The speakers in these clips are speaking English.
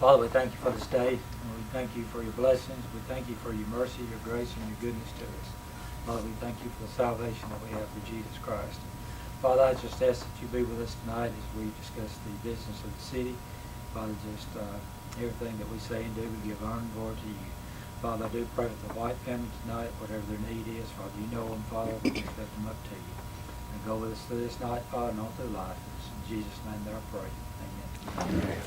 Father, we thank you for this day. And we thank you for your blessings. We thank you for your mercy, your grace, and your goodness to us. Father, we thank you for the salvation that we have through Jesus Christ. Father, I just ask that you be with us tonight as we discuss the business of the city. Father, just everything that we say and do, we give honor and glory to you. Father, I do pray for the White family tonight, whatever their need is. Father, you know them, Father. We lift them up to you. And go with us through this night, Father, and all through life. It's in Jesus' name that I pray. Amen.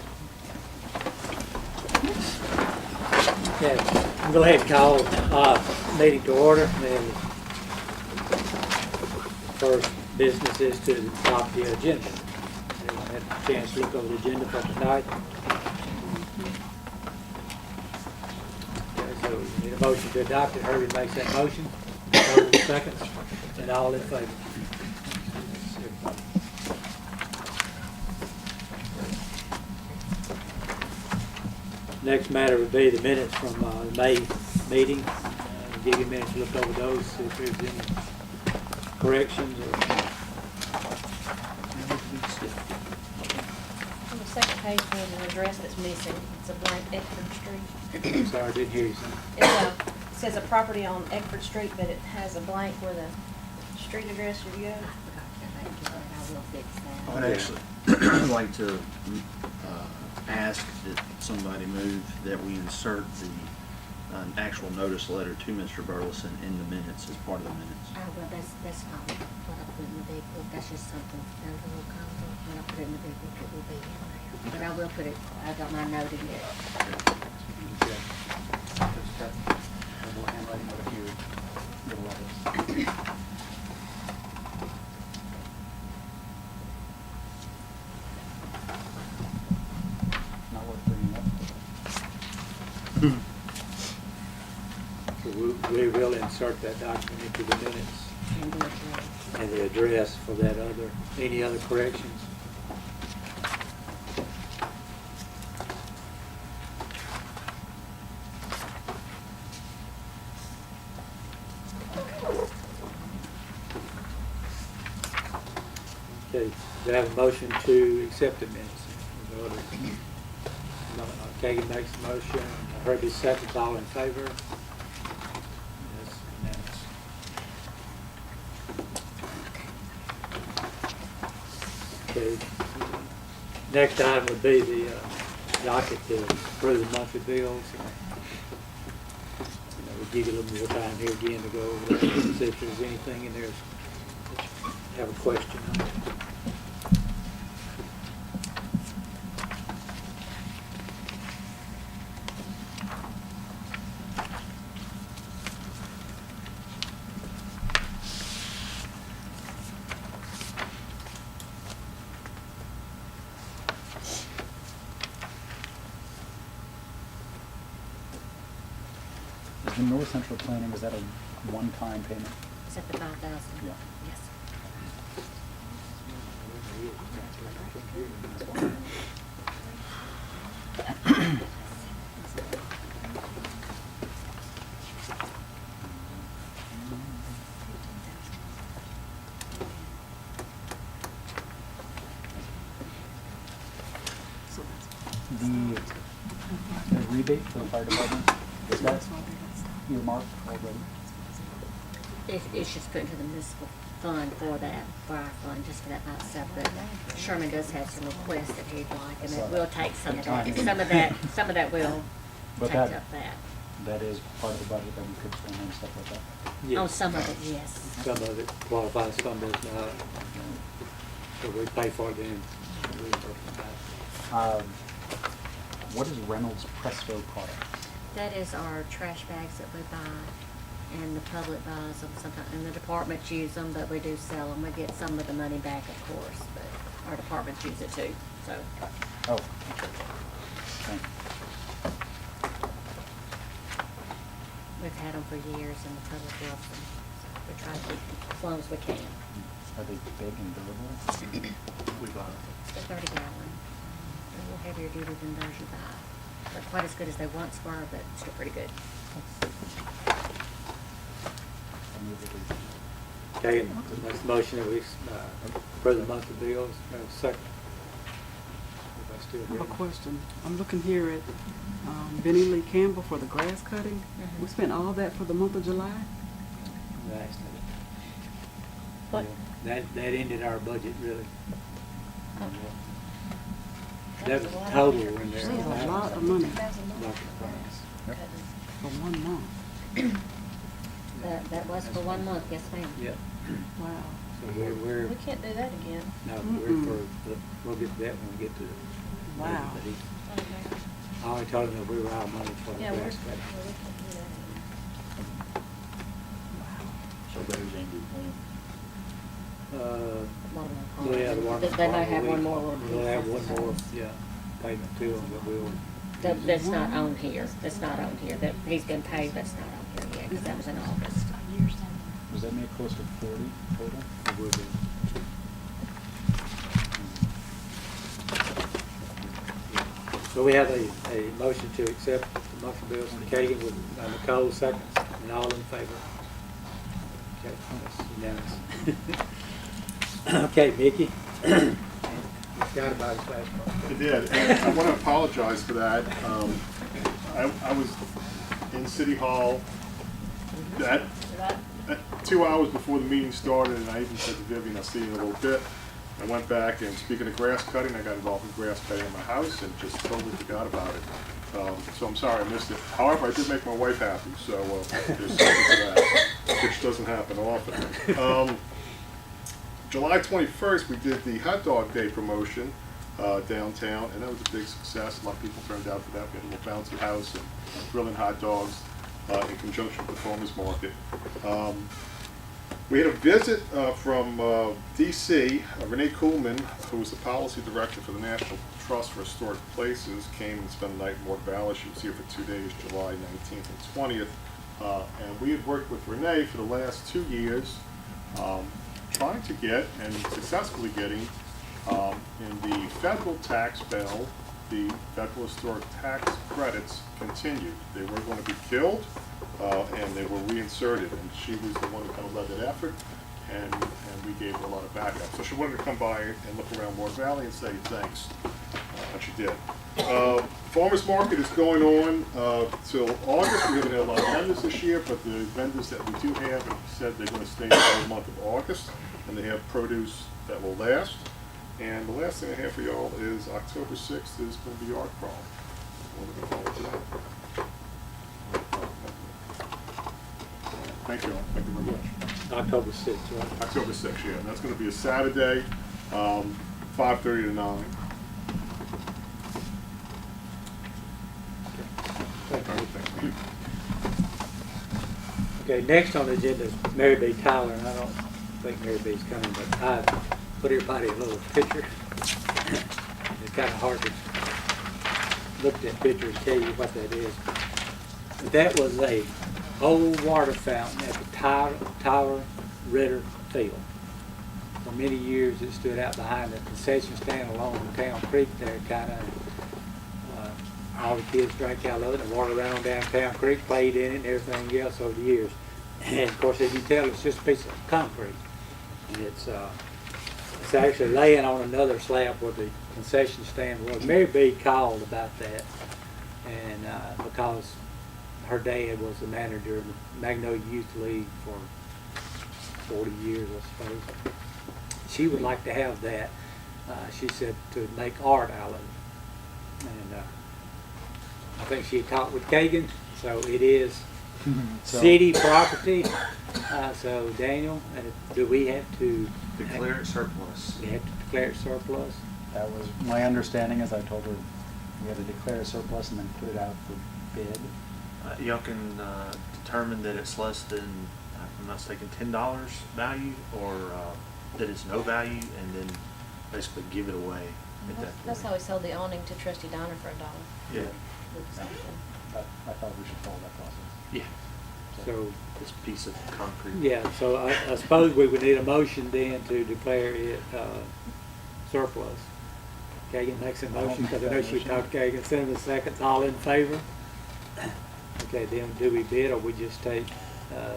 Okay, I'm going to go ahead and call meeting to order. And first business is to adopt the agenda. Everyone had a chance to look over the agenda for tonight. Okay, so we need a motion to adopt it. Herbie makes that motion. Herbie seconds. And all in favor. Next matter would be the minutes from the May meeting. We'll give you a minute to look over those, see if there's any corrections or. On the second page, there's an address that's missing. It's a blank Eckford Street. I'm sorry, I didn't hear you, son. It says a property on Eckford Street, but it has a blank where the street address should go. I will fix that. I would actually like to ask that somebody move that we insert the actual notice letter to Mr. Burleson in the minutes as part of the minutes. Oh, well, that's not what I put in the big book. That's just something, that little comment. When I put it in the big book, it will be in there. But I will put it, I got my note in there. So we will insert that document into the minutes And the address. and the address for that other, any other corrections? Okay, do I have a motion to accept the minutes? Kagan makes the motion, Herbie seconds, all in favor? Yes, unanimous. Okay, next item would be the docket to approve the monthly bills. We'll give you a little more time here again to go over that, see if there's anything in there that you have a question on. Is the North Central Planning, is that a one-time payment? Is that the 5,000? Yeah. Yes. The rebate for the fire department, is that earmarked already? It's just put into the municipal fund for that, for our fund, just for that by itself. But Sherman does have some requests that he'd like, and it will take some of that. Some of that will But take up that. That is part of the budget that we could spend on stuff like that. Yes. Oh, some of it, yes. Some of it qualifies, some does not. So we pay for it then. What is Reynolds Presto Products? That is our trash bags that we buy, and the public buys them sometimes, and the departments use them, but we do sell them. We get some of the money back, of course, but our departments use it too, so. Oh, okay. Thank you. We've had them for years, and the public loves them, so we try to keep them as long as we can. Are they big and durable? We got It's a 30-gallon, a little heavier duty than those you buy. Not quite as good as they once were, but still pretty good. Okay, and that's the motion that we approve the monthly bills. Second. Everybody to I have a agree. question. I'm looking here at Benny Lee Campbell for the grass cutting. Mhm. We spent all that for the month of July? Last of What? it. Yeah, that ended our budget, really. Oh. That was a lot. total in there. That was a lot of money Lot of price. for 1 month. That was for 1 month, yes ma'am. Yep. Wow. So we're, We can't do that again. no, Mm-mm. we'll get to that when we get to it. Wow. But he- Okay. I only told him that we were out of money for the Yeah, we grass cutting. can't do that anymore. So those ended when? Well, yeah, the water. They might have one more. We'll have one more, yeah, payment to them, but we'll, That's not on here, that's not on here, that, he's been paid, that's not on here yet, because that was in August. Does that make close to 40 total? we'll do. So we have a motion to accept the monthly bills from Kagan with Nicole seconds, and all in favor. Okay, that's unanimous. Okay, Mickey. Forgot about his last one. I did, and I want to apologize for that. I was in City Hall that 2 hours before the meeting started, and I even said to Vivian, I'll see you in a little bit. I went back, and speaking of grass cutting, I got involved in grass cutting in my house and just totally forgot about it. So I'm sorry I missed it. However, I did make my wife happy, so there's something to that, which doesn't happen often. July 21st, we did the hot dog day promotion downtown, and that was a big success. A lot of people turned out for that. We had a little bouncy house and grilling hot dogs in conjunction with the farmers market. We had a visit from D.C. Renee Kuhlman, who was the policy director for the National Trust for Historic Places, came and spent the night in Ward Valley. She was here for 2 days, July 19th and 20th. And we had worked with Renee for the last 2 years, trying to get, and successfully getting, in the federal tax bill, the federal historic tax credits continued. They were going to be killed, and they were reinserted, and she was the one who kind of led that effort, and we gave her a lot of backup. So she wanted to come by and look around Ward Valley and say thanks, and she did. Farmers Market is going on till August. We haven't had a lot of vendors this year, but the vendors that we do have have said they're going to stay until the month of August, and they have produce that will last. And the last thing I have for y'all is October 6th is going to be Art Prom. We're looking forward to that. Thank you all. Thank you very much. October 6th, right? October 6th, yeah. And that's going to be a Saturday, 5:30 to 9. Thank you. Okay, next on the agenda is Mary B. Tyler, and I don't think Mary B.'s coming, but I put everybody a little picture. It's kind of hard to look at that picture and tell you what that is. But that was a old water fountain at the Tyler Ritter Field. For many years, it stood out behind the concession stand along the town creek there, kind of. All the kids drank out of it, and water ran on down Town Creek, played in it, and everything else over the years. And of course, as you can tell, it's just a piece of concrete. And it's actually laying on another slab where the concession stand was. Mary B. called about that, and because her dad was the manager of the Magnolia Youth League for 40 years, I suppose. She would like to have that, she said, to make art out of it. And I think she talked with Kagan, so it is So- city property. So Daniel, do we have to? Declare it surplus. We have to declare it surplus? That was my understanding, as I told her, we had to declare a surplus and then put it out for bid. Y'all can determine that it's less than, if I'm not mistaken, $10 value, or that it's no value, and then basically give it away at that point. That's how we sold the awning to Trustee Donner for $1. Yeah. I thought we should follow that process. Yeah. So, This piece of concrete. yeah, so I suppose we would need a motion then to declare it surplus. Kagan makes a motion, because I know she talked to Kagan, send him a second, all in favor? Okay, then do we bid, or we just take,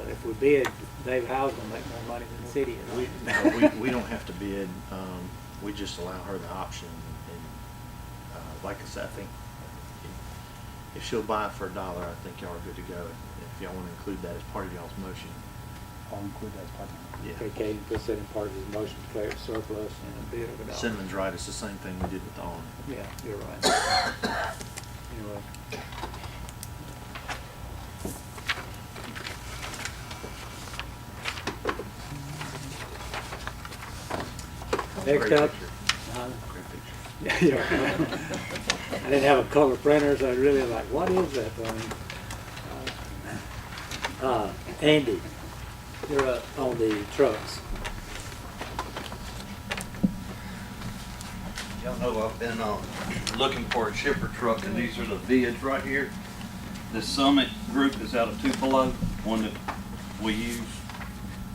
if we bid, David Howe's gonna make more money than the city is. We don't have to bid, we just allow her the option, and like I said, I think if she'll buy it for $1, I think y'all are good to go. If y'all want to include that as part of y'all's motion. I'll include that as part of it. Yeah. Okay, Caden puts that in part of his motion, declare it surplus and a bid of $1. Cinnamon's right, it's the same thing we did with the awning. Yeah, you're right. Anyway. Next Great up. picture. Huh? Great picture. Yeah, you're right. I didn't have a color printer, so I really like, what is that thing? Andy, you're up on the trucks. Y'all know I've been looking for a shipper truck, and these are the bids right here. The Summit Group is out of Tupelo, one that we use.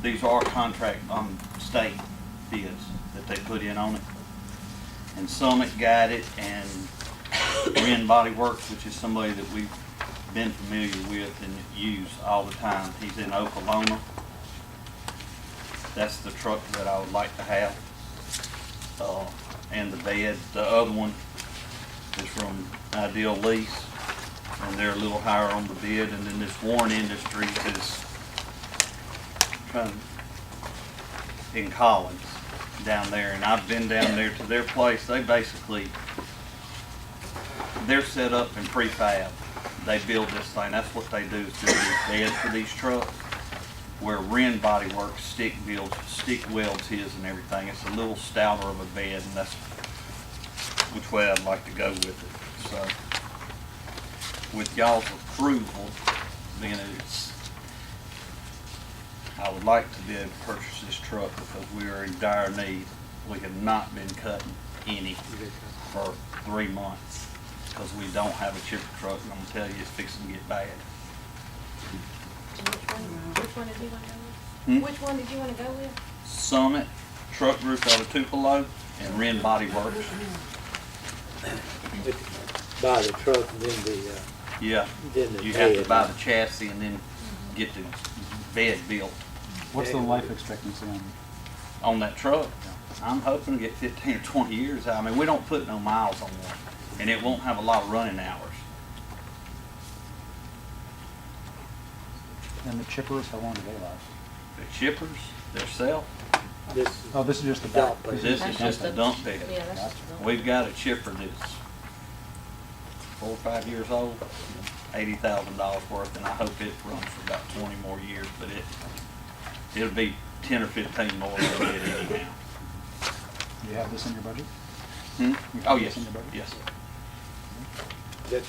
These are contract state bids that they put in on it. And Summit got it, and Ren Body Works, which is somebody that we've been familiar with and use all the time. He's in Oklahoma. That's the truck that I would like to have. And the bed. The other one is from Ideal Lease, and they're a little higher on the bid. And then this Warren Industries is in Collins down there, and I've been down there to their place. They're set up in prefab. They build this thing. That's what they do, is build these beds for these trucks. Where Ren Body Works stick welds his and everything. It's a little stouter of a bed, and that's which way I'd like to go with it. So, with y'all's approval, then I would like to be able to purchase this truck because we are in dire need. We have not been cutting any for 3 months because we don't have a chipper truck, and I'm gonna tell you, it's fixing to get bad. Which one did you want to go Hmm? with? Which one did you want to go with? Summit Truck Group out of Tupelo and Ren Body Works. Buy the truck and then Yeah, the you have to bed. buy the chassis and then get the bed built What's the life expectancy on? on that truck. I'm hoping to get 15 or 20 years out. I mean, we don't put no miles on one, and it won't have a lot of running hours. And the chippers, how long do they last? The chippers, themselves, This Oh, this is just the Dump back. bed. this That's is just a just dump bed. Yeah, that's just a dump. We've got a chipper that's 4 or 5 years old, $80,000 worth, and I hope it runs for about 20 more years, but it'll be 10 or 15 more than it is now. Do you have this in your budget? Hmm? You Oh, have yes, this in your budget? yes. that,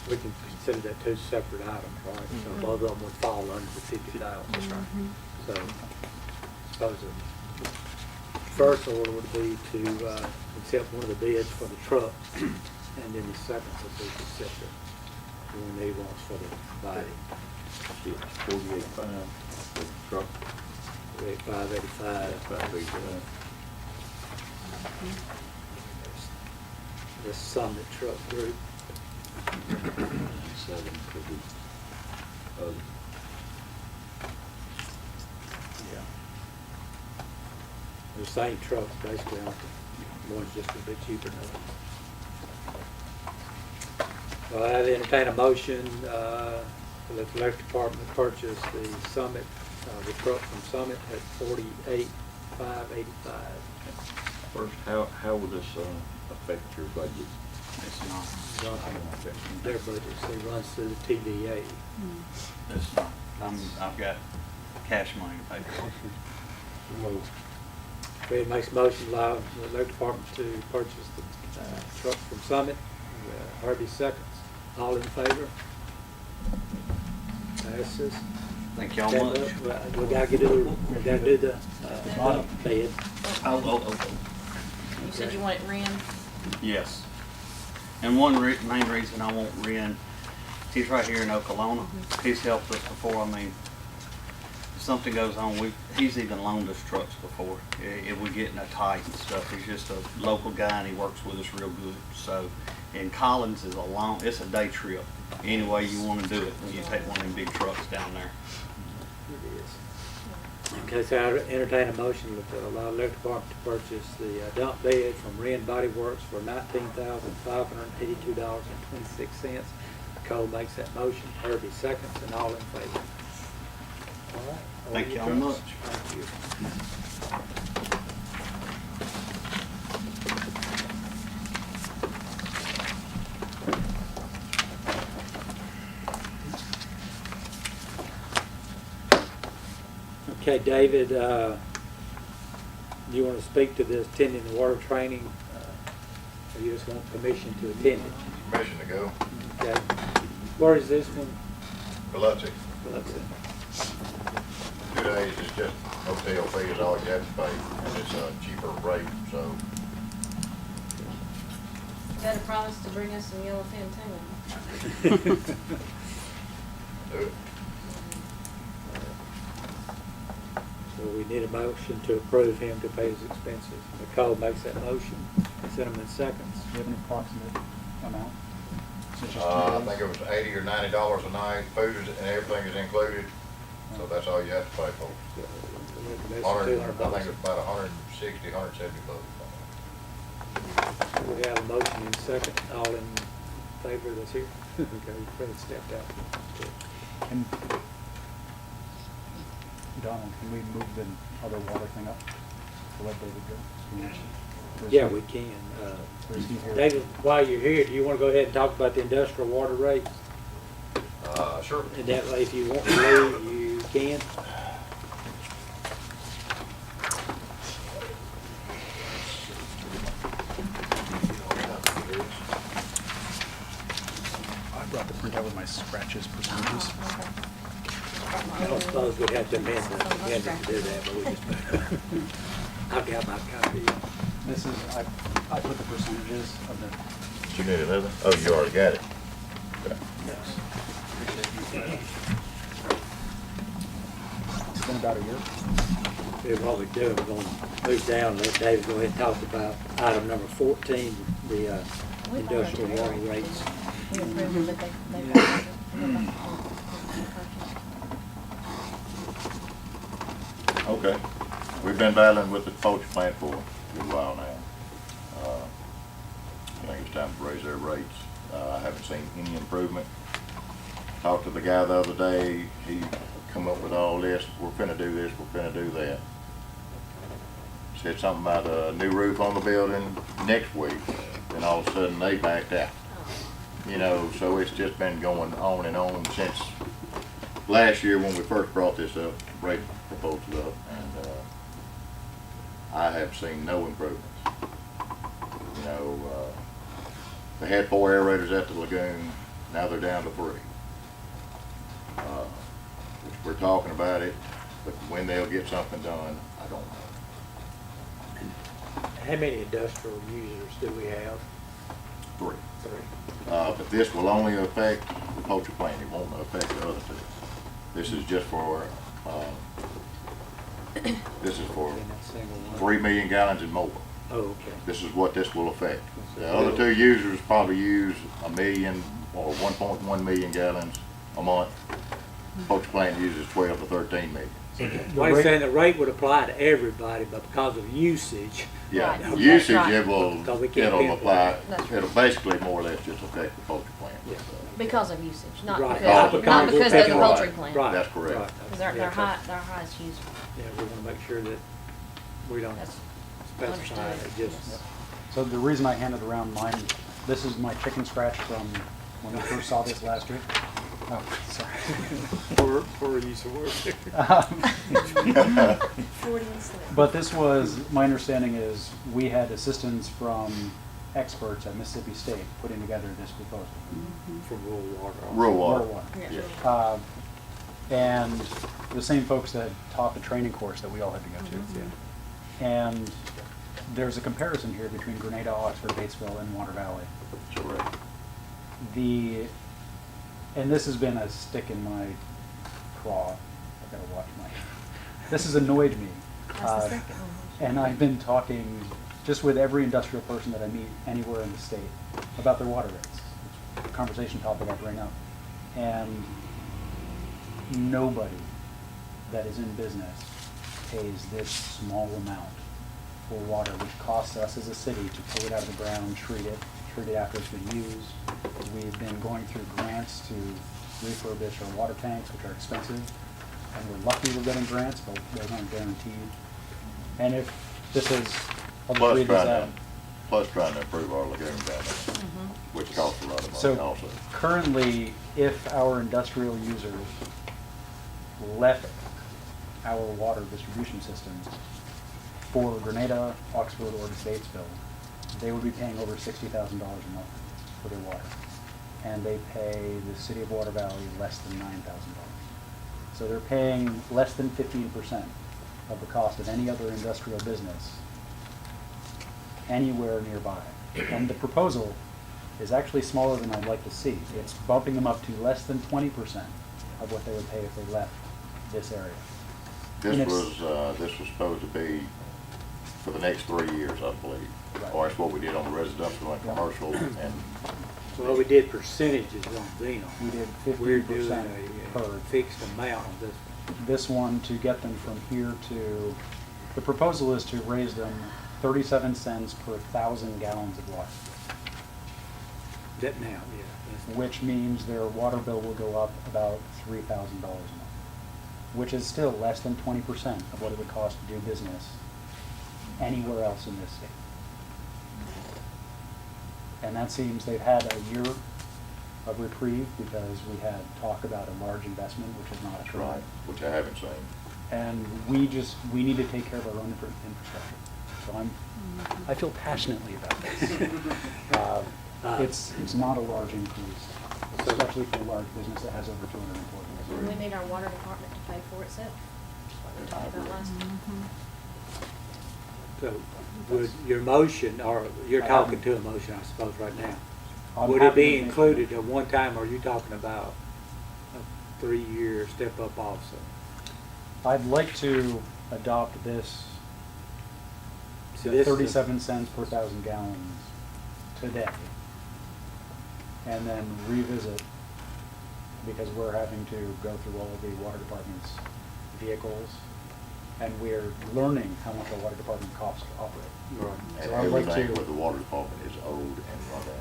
we can consider that two separate items, right? So both of them would fall under the 50,000. That's right. So, suppose the first order would be to accept one of the bids for the truck, and then the second would be to accept the one they wants for the body. It's 48.5 for the truck. 585. That'd be, The Summit Truck Group. 7 for the other. Yeah. The same trucks, basically, aren't they? One's just a bit cheaper than the other. So I'd entertain a motion, for the electric department to purchase the Summit, the truck from Summit at $48,585. First, how will this affect your budget? It's not. Their budget, so it runs through the TVA. It's not. I've got cash money to pay for it. Fred makes a motion, allow the electric department to purchase the truck from Summit. Harvey seconds. All in favor? Passes. Thank y'all Okay, much. well, we gotta do the bottom bed. Oh. You said you want it Ren? Yes. And one main reason I want Ren, he's right here in Oklahoma. He's helped us before. I mean, if something goes on, he's even loaned us trucks before. If we get in a tight and stuff, he's just a local guy and he works with us real good. So, and Collins is it's a day trip. Any way you want to do it when you take one of them big trucks down there. It is. Okay, so I entertain a motion to allow electric department to purchase the dump bed from Wren Body Works for $19,582.26. Cole makes that motion, Herbie seconds, and all in favor. All right. Thank Order y'all your much. trucks. Thank you. Okay, David, do you want to speak to this tending the water training? Or you just want permission to attend it? Permission to go. Okay. Where is this one? Biloxi. Biloxi. 2 days is just hotel fee is all you have to pay, and it's a cheaper rate, so. You got a promise to bring us some yellowfin tuna. Do it. So we need a motion to approve him to pay his expenses. Nicole makes that motion. Cinnamon seconds. Do you have an approximate amount? Is it just 2 I days? think it was $80 or $90 a night, food and everything is included, so that's all you have to pay for. That's I think $200. it was about 160, 170 bucks. We have a motion and second. All in favor of this here? Okay, Fred stepped out. Can, Donald, can we move the other water thing up? To let David go? Yeah, we can. There's he here. David, while you're here, do you want to go ahead and talk about the industrial water rates? Sure. And that way, if you want to leave, you can. I brought the printout with my scratches percentages. I don't suppose we'd have to amend to do that, but we just, I've got my copy. This is, I put the percentages of the, You need another? Oh, you already got it. it's been about a year. Here's what we do, we're gonna move down, and let David go ahead and talk about item number 14, the industrial water rates. We approved it, but they Yeah. approved it. Okay. We've been battling with the poultry plant for a good while now. I think it's time to raise their rates. I haven't seen any improvement. Talked to the guy the other day, he come up with all this, we're finna do this, we're finna do that. Said something about a new roof on the building next week, and all of a sudden they backed out. You know, so it's just been going on and on since last year when we first brought this up, rate proposal up, and I have seen no improvements. You know, they had 4 aerators at the lagoon, now they're down to 3. We're talking about it, but when they'll get something done, I don't know. How many industrial users do we have? 3. 3. But this will only affect the poultry plant, it won't affect the other 2. This is just for, this is for In that single one? 3 million gallons and more. Oh, okay. This is what this will affect. The other 2 users probably use 1 million or 1.1 million gallons a month. Poultry plant uses 12 to 13 million. Why you saying the rate would apply to everybody, but because of usage, Yeah, Right. That's usage, right. it will, Because we can't it'll pinpoint apply, it. That's right. it'll basically more or less just affect the poultry plant. Yeah. Because of usage, not Right. because, Not not because because we're of the taking- poultry right. plant. right. That's correct. right. Because they're Yeah, they're highest user. Yeah, we want to make sure that we don't That's specify it, understood. just. Yes. So the reason I handed around mine, this is my chicken scratch from when we first saw this last year. Oh, sorry. For use of words. 40 and slip. But this was, my understanding is, we had assistance from experts at Mississippi State putting together this proposal. From rural water. Rural water. Rural water. Yeah. And the same folks that taught the training course that we all had to go to. And there's a comparison here between Grenada, Oxford, Batesville, and Water Valley. Correct. And this has been a stick in my craw. I gotta watch my. This has annoyed me. That's the second one. And I've been talking just with every industrial person that I meet anywhere in the state about their water rates. It's a conversation topic I bring up. And nobody that is in business pays this small amount for water, which costs us as a city to pull it out of the ground, treat it after it's been used. We've been going through grants to refurbish our water tanks, which are expensive, and we're lucky we're getting grants, but those aren't guaranteed. And if this is, I'll just read this out. Plus trying to improve our lagoon down there, which costs a lot of money So also. currently, if our industrial users left our water distribution systems for Grenada, Oxford, or Batesville, they would be paying over $60,000 a month for their water. And they pay the city of Water Valley less than $9,000. So they're paying less than 15% of the cost of any other industrial business anywhere nearby. And the proposal is actually smaller than I'd like to see. It's bumping them up to less than 20% of what they would pay if they left this area. And This it's- was supposed to be for the next 3 years, I believe. Right. Or that's what we did on the residential and commercial, and Well, we did percentages on them. We did We're doing 15% a per. fixed amount on this. This one, to get them from here to, the proposal is to raise them 37 cents per 1,000 gallons of water, That now, yeah. which means their water bill will go up about $3,000 a month, which is still less than 20% of what it would cost to do business anywhere else in this state. And that seems they've had a year of reprieve because we had talk about a large investment, which has not that's occurred. right, which I haven't seen. And we need to take care of our own infrastructure. So I feel passionately about this. It's not a large increase, especially for a large business that has over 200 employees. We need our water department to pay for itself. We talked about last time. So would your motion, or you're I talking haven't- to a motion, I suppose, right now. I'm Would it happy be to make- included at one time, or are you talking about a 3-year step up also? I'd like to adopt this, So this is a- 37 cents per 1,000 gallons today, and then revisit, because we're having to go through all of the water department's vehicles, and we're learning how much our water department costs to operate. Right. And So I'd like everything to- with the water department is old and run down.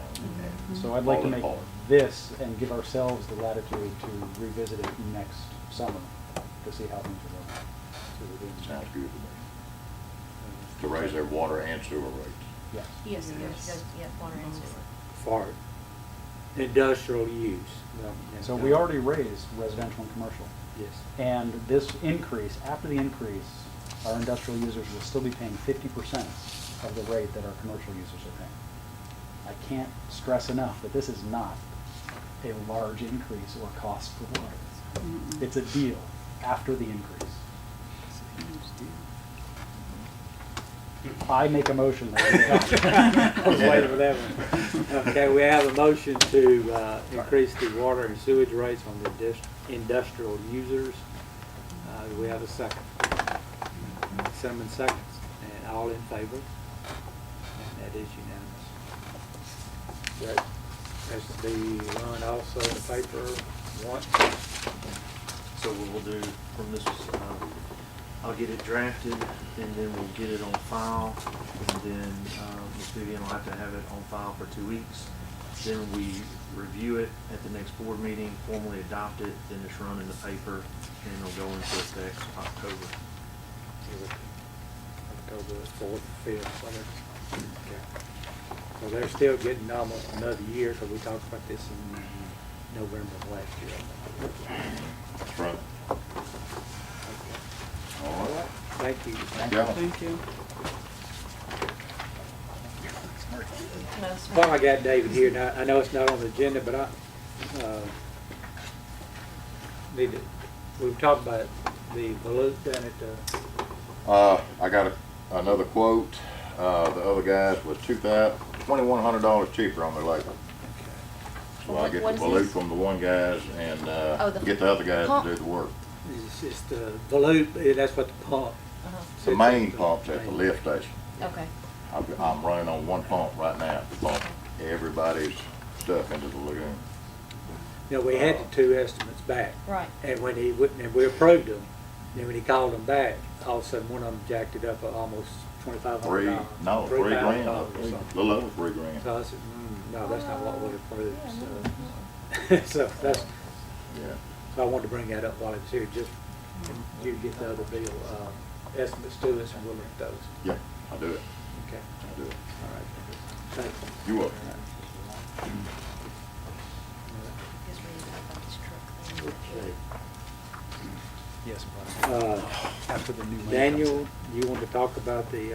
and So I'd like to falling make apart. this and give ourselves the latitude to revisit it next summer to see how things are going. See what we're doing. Sounds good to me. To raise their water and sewer rates. Yes. Yes, it goes, yeah, water and sewer. For industrial use. So we already raised residential and commercial. Yes. And this increase, after the increase, our industrial users will still be paying 50% of the rate that our commercial users are paying. I can't stress enough that this is not a large increase or cost for water. It's a deal after the increase. I make a motion that we adopt. I was waiting for that one. Okay, we have a motion to increase the water and sewage rates on the industrial users. Do we have a second? Cinnamon seconds, and all in favor? And that is unanimous. That has to be run also in the paper once. So what we'll do from this, I'll get it drafted, and then we'll get it on file, and then Ms. Vivian will have to have it on file for 2 weeks. Then we review it at the next board meeting, formally adopt it, then it's run in the paper, and it'll go into effect October. October 4th, 5th, whatever. Okay. So they're still getting almost another year, because we talked about this in November of last year. That's right. All right. Thank you. Yeah. Thank you. No, it's While I not. got David here, now, I know it's not on the agenda, but I, need to, we were talking about the volute down at the, I got another quote. The other guys was $2,100 cheaper on their labor. So I get What the is volute this? from the one guys and get the other guys to do the work. it's the volute, that's what the pump. Uh-huh. The main pump's at the lift station. Okay. I'm running on one pump right now to pump everybody's stuff into the lagoon. You know, we had the two estimates back. Right. And when he wouldn't, and we approved them, Then when he called them back, all of a sudden one of them jacked it up almost $2,500. $3 grand, $3,000 a or something. little over $3 grand. So I said, no, that's not what we approved. So, so that's, Yeah. so I wanted to bring that up while I was here, just you get the other bill estimates to us, and we'll look at those. Yeah, I'll do it. Okay. I'll do it. All right. Thank you. You will. Just read about this truck thing. Yes, Brian. Uh, After the new money Daniel, comes you want to talk about the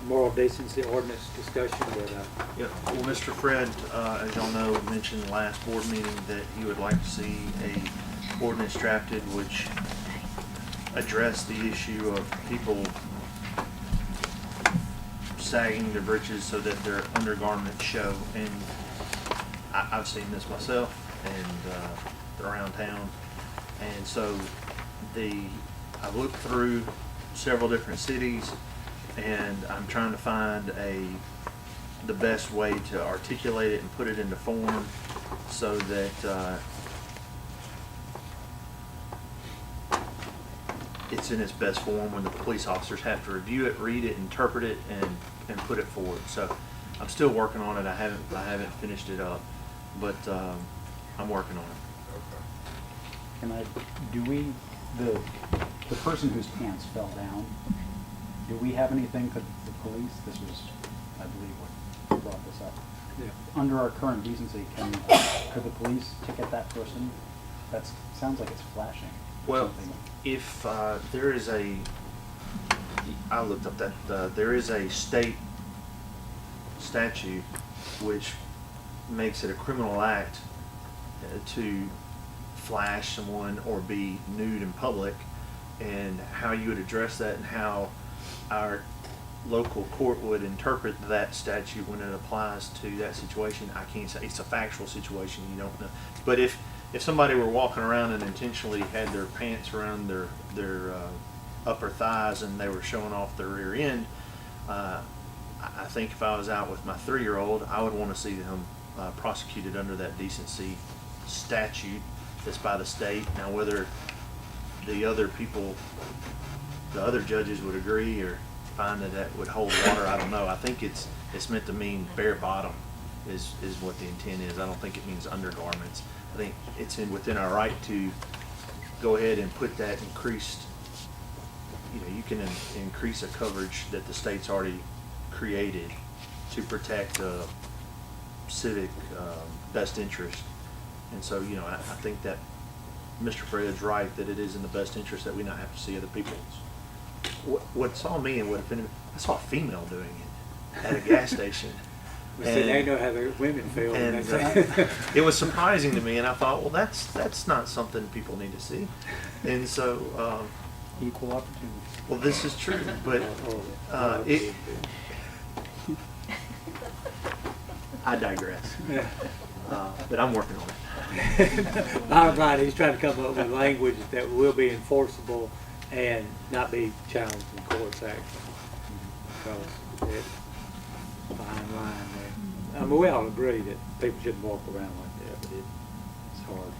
moral decency ordinance discussion that, Yep. Well, Mr. Fred, as y'all know, mentioned last board meeting that he would like to see a ordinance drafted which address the issue of people sagging their breeches so that their undergarments show. And I've seen this myself and around town. And so I've looked through several different cities, and I'm trying to find the best way to articulate it and put it into form so that it's in its best form when the police officers have to review it, read it, interpret it, and put it forward. So I'm still working on it. I haven't finished it up, but I'm working on it. Can the person whose pants fell down, do we have anything for the police? This was, I believe, what brought this up. yeah. Under our current decency, could the police ticket that person? That sounds like it's flashing. or Well, something. if there is I looked up that there is a state statute which makes it a criminal act to flash someone or be nude in public, and how you would address that and how our local court would interpret that statute when it applies to that situation, I can't say. It's a factual situation, you don't know. But if somebody were walking around and intentionally had their pants around their upper thighs and they were showing off their rear end, I think if I was out with my 3-year-old, I would want to see them prosecuted under that decency statute that's by the state. Now, whether the other judges would agree or find that would hold water, I don't know. I think it's meant to mean bare bottom is what the intent is. I don't think it means undergarments. I think it's within our right to go ahead and put that increased, you can increase a coverage that the state's already created to protect civic best interest. And so, I think that Mr. Fred's right that it is in the best interest that we not have to see other people's. What saw me and what offended me, I saw a female doing it at a gas station. We said they know how the women feel. And it was surprising to me, and I thought, well, that's not something people need to see. And so, Equal opportunity. well, this is true, but I digress. But I'm working on it. Bottom line, he's trying to come up with language that will be enforceable and not be challenged in courts action. Because it's a fine line there. I mean, we all agree that people shouldn't walk around like that, but it's hard.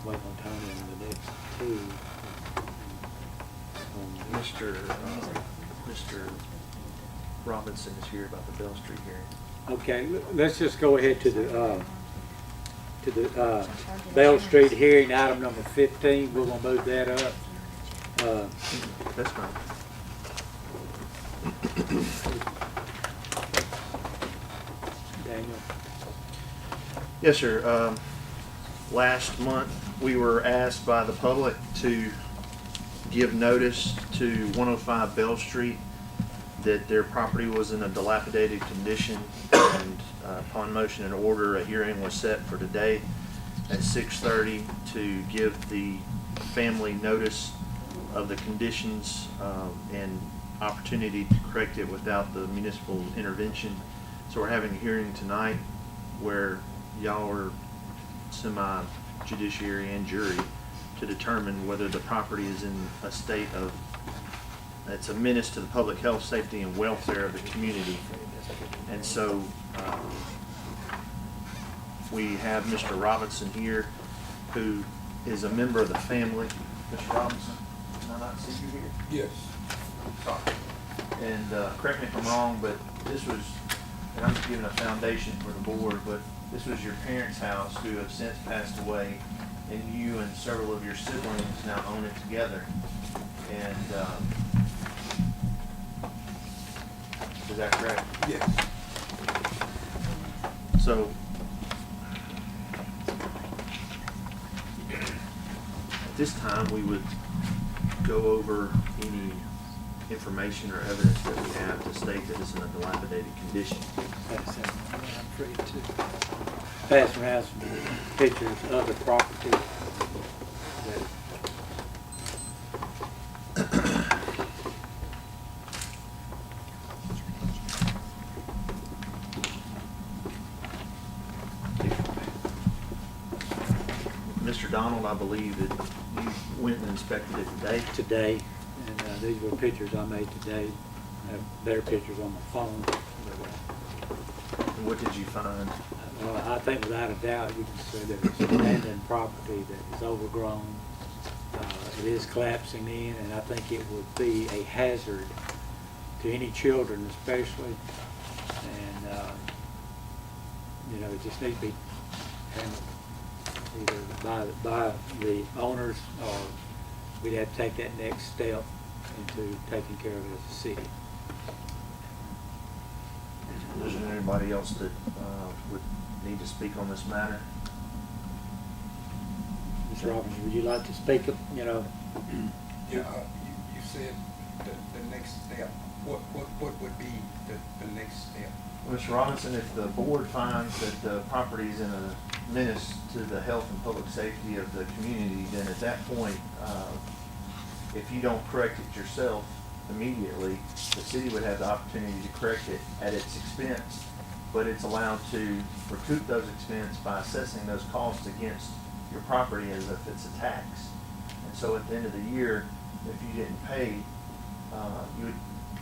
Wait on Tony on the next two. Mr. Robinson is here about the Bell Street hearing. Okay, let's just go ahead to the Bell Street hearing, item number 15. We're gonna move that up. That's fine. Daniel. Yes, sir. Last month, we were asked by the public to give notice to 105 Bell Street that their property was in a dilapidated condition, and upon motion and order, a hearing was set for today at 6:30 to give the family notice of the conditions and opportunity to correct it without the municipal intervention. So we're having a hearing tonight where y'all are semi-judiciary and jury to determine whether the property is in a state of, it's a menace to the public health, safety, and welfare of the community. And so we have Mr. Robinson here, who is a member of the family. Mr. Robinson, can I not see you here? Yes. Sorry. And correct me if I'm wrong, but this was, and I'm just giving a foundation for the board, but this was your parents' house who have since passed away, and you and several of your siblings now own it together. And is that correct? Yes. So, at this time, we would go over any information or evidence that we have to state that it's in a dilapidated condition. Pass that around for you too. Pass around some pictures of the property. that- Mr. Donald, I believe that you went and inspected it today. Today, and these were pictures I made today. I have better pictures on my phone. And what did you find? Well, I think without a doubt, you can say that it's abandoned property that is overgrown. It is collapsing in, and I think it would be a hazard to any children especially. And, it just needs to be handled either by the owners, or we'd have to take that next step into taking care of it as a city. Is there anybody else that would need to speak on this matter? Mr. Robbins, would you like to speak up, Yeah, you said the next step. What would be the next step? Mr. Robinson, if the board finds that the property is in a menace to the health and public safety of the community, then at that point, if you don't correct it yourself immediately, the city would have the opportunity to correct it at its expense, but it's allowed to recoup those expenses by assessing those costs against your property as if it's a tax. And so at the end of the year, if you didn't pay,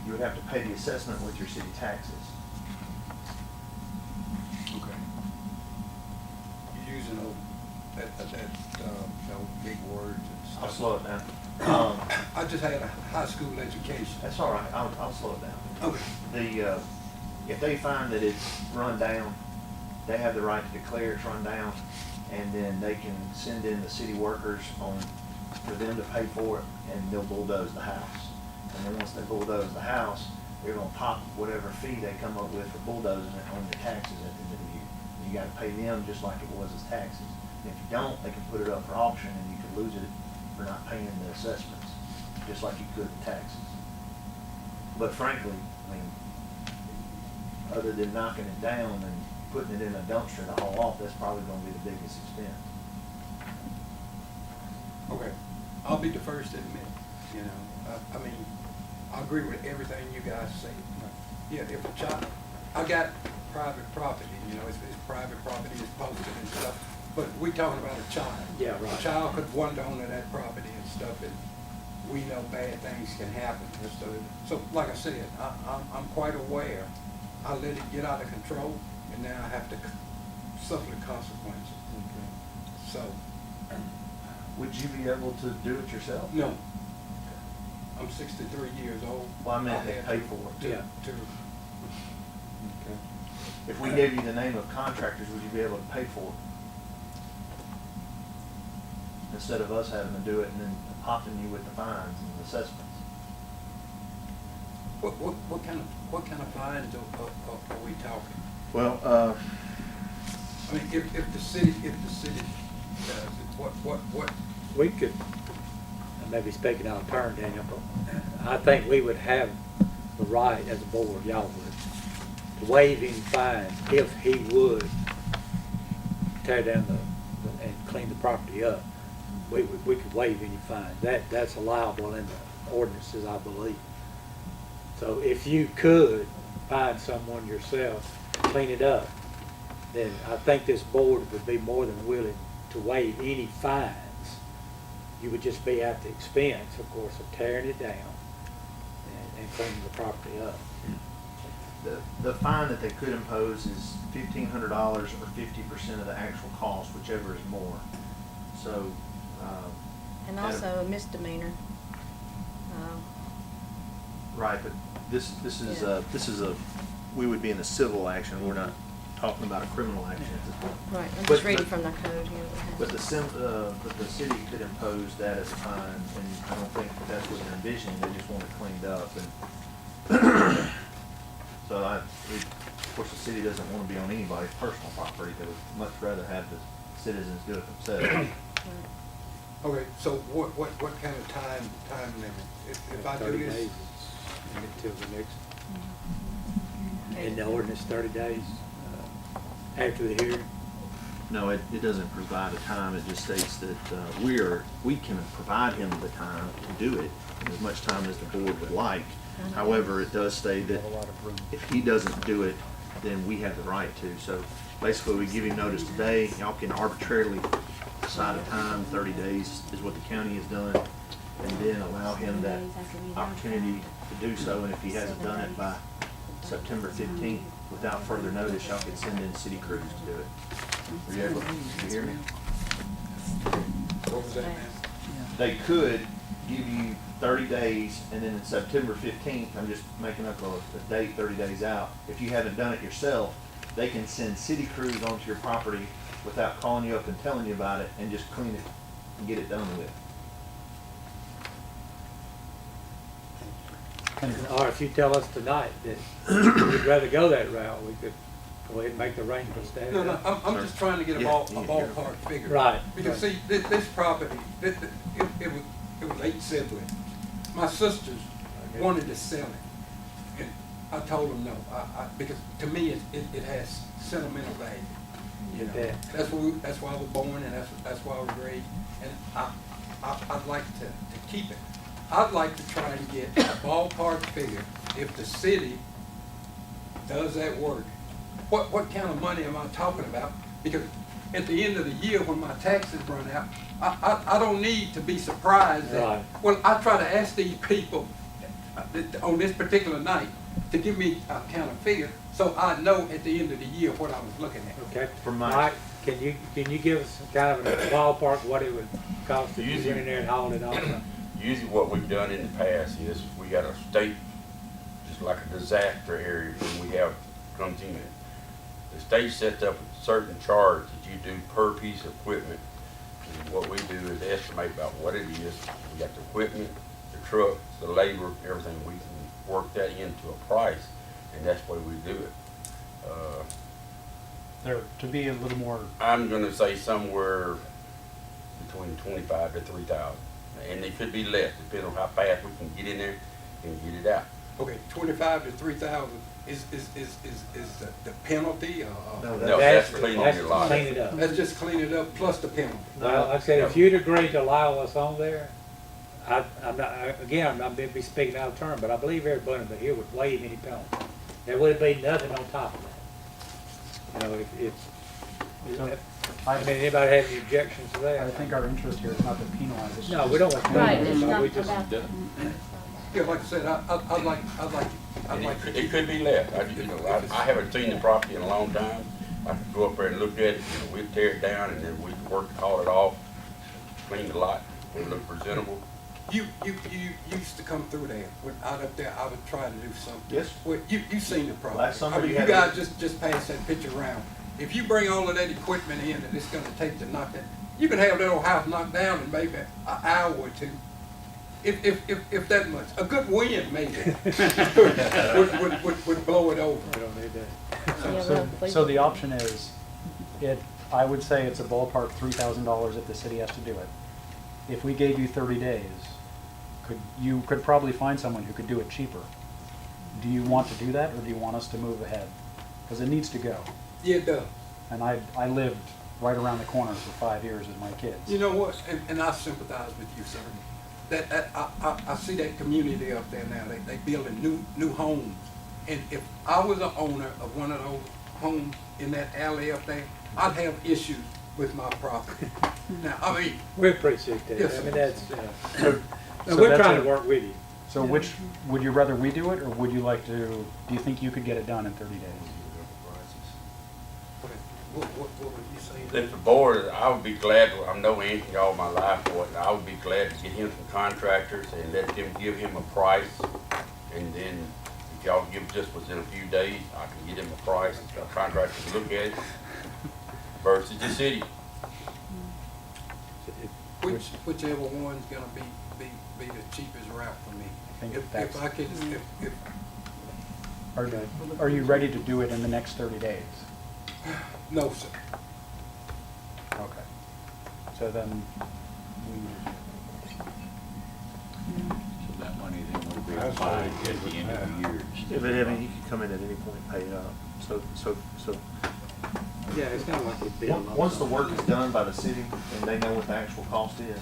you would have to pay the assessment with your city taxes. Okay. You're using big words and stuff. I'll slow it down. I just had a high school education. That's all right. I'll slow it down. Okay. If they find that it's run down, they have the right to declare it's run down, and then they can send in the city workers for them to pay for it, and they'll bulldoze the house. And then once they bulldoze the house, they're gonna pop whatever fee they come up with for bulldozing it on your taxes at the end of the year. And you gotta pay them just like it was as taxes. And if you don't, they can put it up for auction, and you could lose it for not paying the assessments, just like you could the taxes. But frankly, I mean, other than knocking it down and putting it in a dumpster to haul off, that's probably gonna be the biggest expense. Okay. I'll be the first to admit, I mean, I agree with everything you guys say. Yeah, if a child, I got private property, it's private property, it's posted and stuff, but we talking about a child. Yeah, right. A child could wander onto that property and stuff, and we know bad things can happen. So like I said, I'm quite aware. I let it get out of control, and now I have to suffer the consequences. So, Would you be able to do it yourself? no. I'm 63 years old. Well, I meant to had pay for it. Yeah. If we gave you the name of contractors, would you be able to pay for it? Instead of us having to do it and then popping you with the fines and assessments. What kind of fines are we talking? Well, I mean, if the city does it, what? We could, I may be speaking out of turn, Daniel, but I think we would have the right as a board, y'all would, to waive any fines if he would tear down and clean the property up. We could waive any fines. That's allowable in the ordinances, I believe. So if you could find someone yourself, clean it up, then I think this board would be more than willing to waive any fines. You would just be at the expense, of course, of tearing it down and cleaning the property up. the fine that they could impose is $1,500 or 50% of the actual cost, whichever is more. So, And Adam. also a misdemeanor. Right, but this is a, we would be in a civil action, we're not talking about a criminal action at this point. Right, I'm But- just reading but- from the code here. But the city could impose that as a fine, and I don't think that's what they're envisioning, they just want it cleaned up, and so of course, the city doesn't want to be on anybody's personal property, they would much rather have the citizens do it themselves. Okay, so what kind of time limit? If I do 30 this, days until the next, in the ordinance, 30 days after the hearing. No, it doesn't provide a time, it just states that we can provide him the time to do it, as much time as the board would like. However, it does state that Have a lot of room. if he doesn't do it, then we have the right to. So basically, we give him notice today, y'all can arbitrarily decide a time, 30 days is what the county has done, and then allow him that opportunity to do so, and if he hasn't done it by September 15th, without further notice, y'all can send in city crews to do it. Were you able to hear me? what was that now? They could give you 30 days, and then in September 15th, I'm just making up a date 30 days out. If you haven't done it yourself, they can send city crews onto your property without calling you up and telling you about it, and just clean it and get it done with. Or if you tell us tonight that you'd rather go that route, we could go ahead and make the arrangements there. No, I'm just trying to get a Yeah, ballpark figure. Right. Because see, this property, it was 8 siblings. My sisters wanted to sell it. And I told them no, because to me, it has sentimental value. You know, Yeah. that's why I was born, and that's why I was raised, and I'd like to keep it. I'd like to try and get a ballpark figure, if the city does that work, what kind of money am I talking about? Because at the end of the year, when my taxes run out, I don't need to be surprised that, Right. well, I try to ask these people on this particular night to give me a kind of figure, so I know at the end of the year what I was looking at. Okay. From my- Mike, can you give us some kind of a ballpark what it would cost if you went in there and hauled it off? Usually what we've done in the past is we got a state, just like a disaster area when we have comes in. The state sets up a certain charge that you do per piece of equipment. And what we do is estimate about what it is. We got the equipment, the trucks, the labor, everything. We can work that into a price, and that's the way we do it. There, to be a little more, I'm gonna say somewhere between 25 to 3,000. And it could be less, depending on how fast we can get in there and get it out. Okay, 25 to 3,000 is the penalty, No, No, that's cleaning your lot. Clean it up. Let's just clean it up plus the penalty. Well, like I said, if you'd agree to allow us on there, I'm not be speaking out of turn, but I believe everybody but here would waive any penalty. There would be nothing on top of that. You know, So, I mean, anybody have any objections to that? I think our interest here is not to penalize. it's No, just- we don't want to. Right, it's We not just- about, Yeah, like I said, I'd like And to. it could be less. I haven't seen the property in a long time. I could go up there and look at it, we'd tear it down, and then we'd work to haul it off, clean the lot, it look presentable. You used to come through there, when out up there, I would try to do something. Yes. Well, you seen the property. Last summer I mean, you you had guys it. just pass that picture around. If you bring all of that equipment in that it's gonna take to knock that, you can have that old house knocked down in maybe an hour or two. If that much. A good wind maybe would blow it over. We don't need that. Yeah, So, well, please. so the option is, I would say it's a ballpark $3,000 if the city has to do it. If we gave you 30 days, you could probably find someone who could do it cheaper. Do you want to do that, or do you want us to move ahead? Because it needs to go. Yeah, it does. And I lived right around the corner for 5 years with my kids. You know what, and I sympathize with you, sir. I see that community up there now, they building new homes. And if I was an owner of one of those homes in that alley up there, I'd have issues with my property. Now, I mean, We appreciate that. Yes, I mean, sir. that's, So we're that's trying a- to work with you. So which, would you rather we do it, or would you like to, do you think you could get it done in 30 days? what were you saying? If the board, I would be glad, I know Anthony all my life, but I would be glad to get him some contractors and let them give him a price. And then if y'all give just within a few days, I can get him a price, a contractor to look at it versus the city. Whichever one's gonna be the cheapest route for me. think If that's- I can, if, Are you ready to do it in the next 30 days? no, sir. Okay. So then So that money then will be applied at the end of the year. Yeah, but I mean, you could come in at any point and pay it up. So Yeah, it's not like it'd be a lump once the sum. work is done by the city and they know what the actual cost is,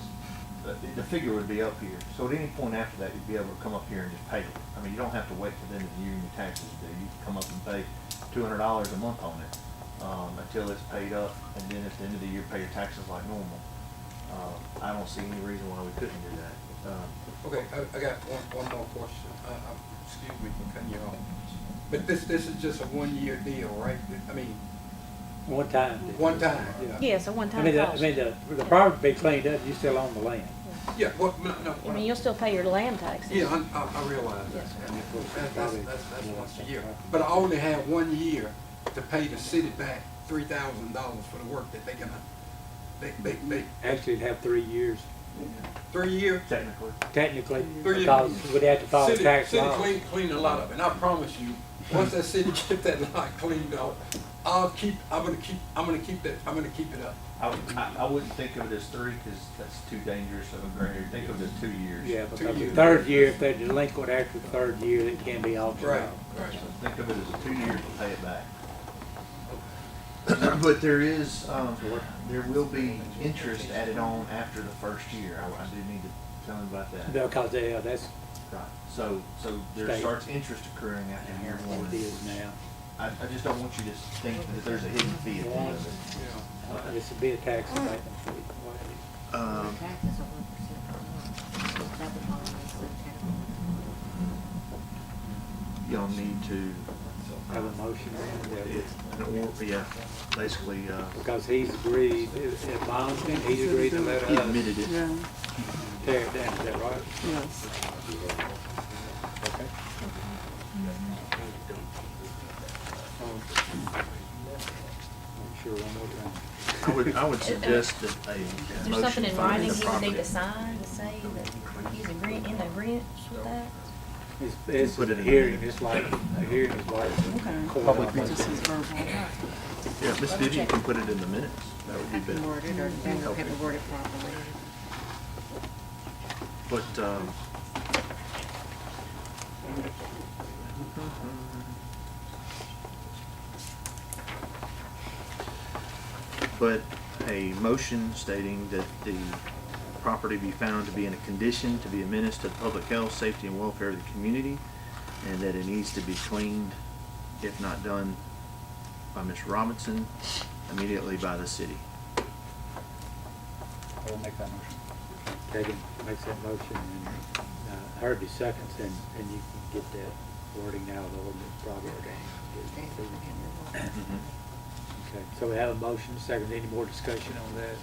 the figure would be up here. So at any point after that, you'd be able to come up here and just pay it. I mean, you don't have to wait till the end of the year and your taxes are due. You can come up and pay $200 a month on it, until it's paid up, and then at the end of the year, pay your taxes like normal. I don't see any reason why we couldn't do that. Okay, I got one more question. Excuse me for cutting you off. But this is just a 1-year deal, right? I mean, One time. one time. Yeah. Yeah, so one I time mean, cost. the property be cleaned up, you still own the land. Yeah, well, no. I mean, you'll still pay your land taxes. Yeah, I realize that. Yes, That's once a year. But I only have 1 year to pay the city back $3,000 for the work that they're gonna, they, Actually, it'd have 3 years, 3 years? Technically. technically, 3 years. because we'd have to follow City- tax law. City clean a lot of it, and I promise you, once that city get that lot cleaned out, I'm gonna keep it up. I wouldn't think of it as 3, because that's too dangerous of a gray area. Think of it as 2 years. Yeah, 2 because the years. third year, if they're delinquent after the third year, it can be auctioned Right, out. right. So think of it as 2 years to pay it back. But there is, there will be interest added on after the first year. I do need to tell them about that. Because that's Right. So there State. starts interest occurring after year what one. it is now. I just don't want you to think that there's a hidden fee at the end of it. This would be a tax abatement fee. Taxes are 1% per month. So that would fall in the same category. Y'all need to, Have a motion then, yeah, basically, because he's agreed, if my understanding, he's agreed to let he us admitted it. Yeah, tear it down, is that right? yes. Okay. Sure, one more time. I would suggest that a Is there motion something in finding writing the he would property. need to sign to say that he's agreeing, in agreement with that? It's Put it a in the hearing, minutes. it's like, a hearing is like. Okay. court Public almost. Just his verbal. Yeah, Ms. Vivian can put it in the minutes. That would be Have to better. word it, or then we'll have to word it properly. But, but a motion stating that the property be found to be in a condition to be a menace to the public health, safety, and welfare of the community, and that it needs to be cleaned, if not done by Ms. Robinson, immediately by the city. I will make that motion. Tegan makes that motion, and Herbie seconds, and you can get that wording out of the ordinance probably. Okay, so we have a motion, second, any more discussion on that?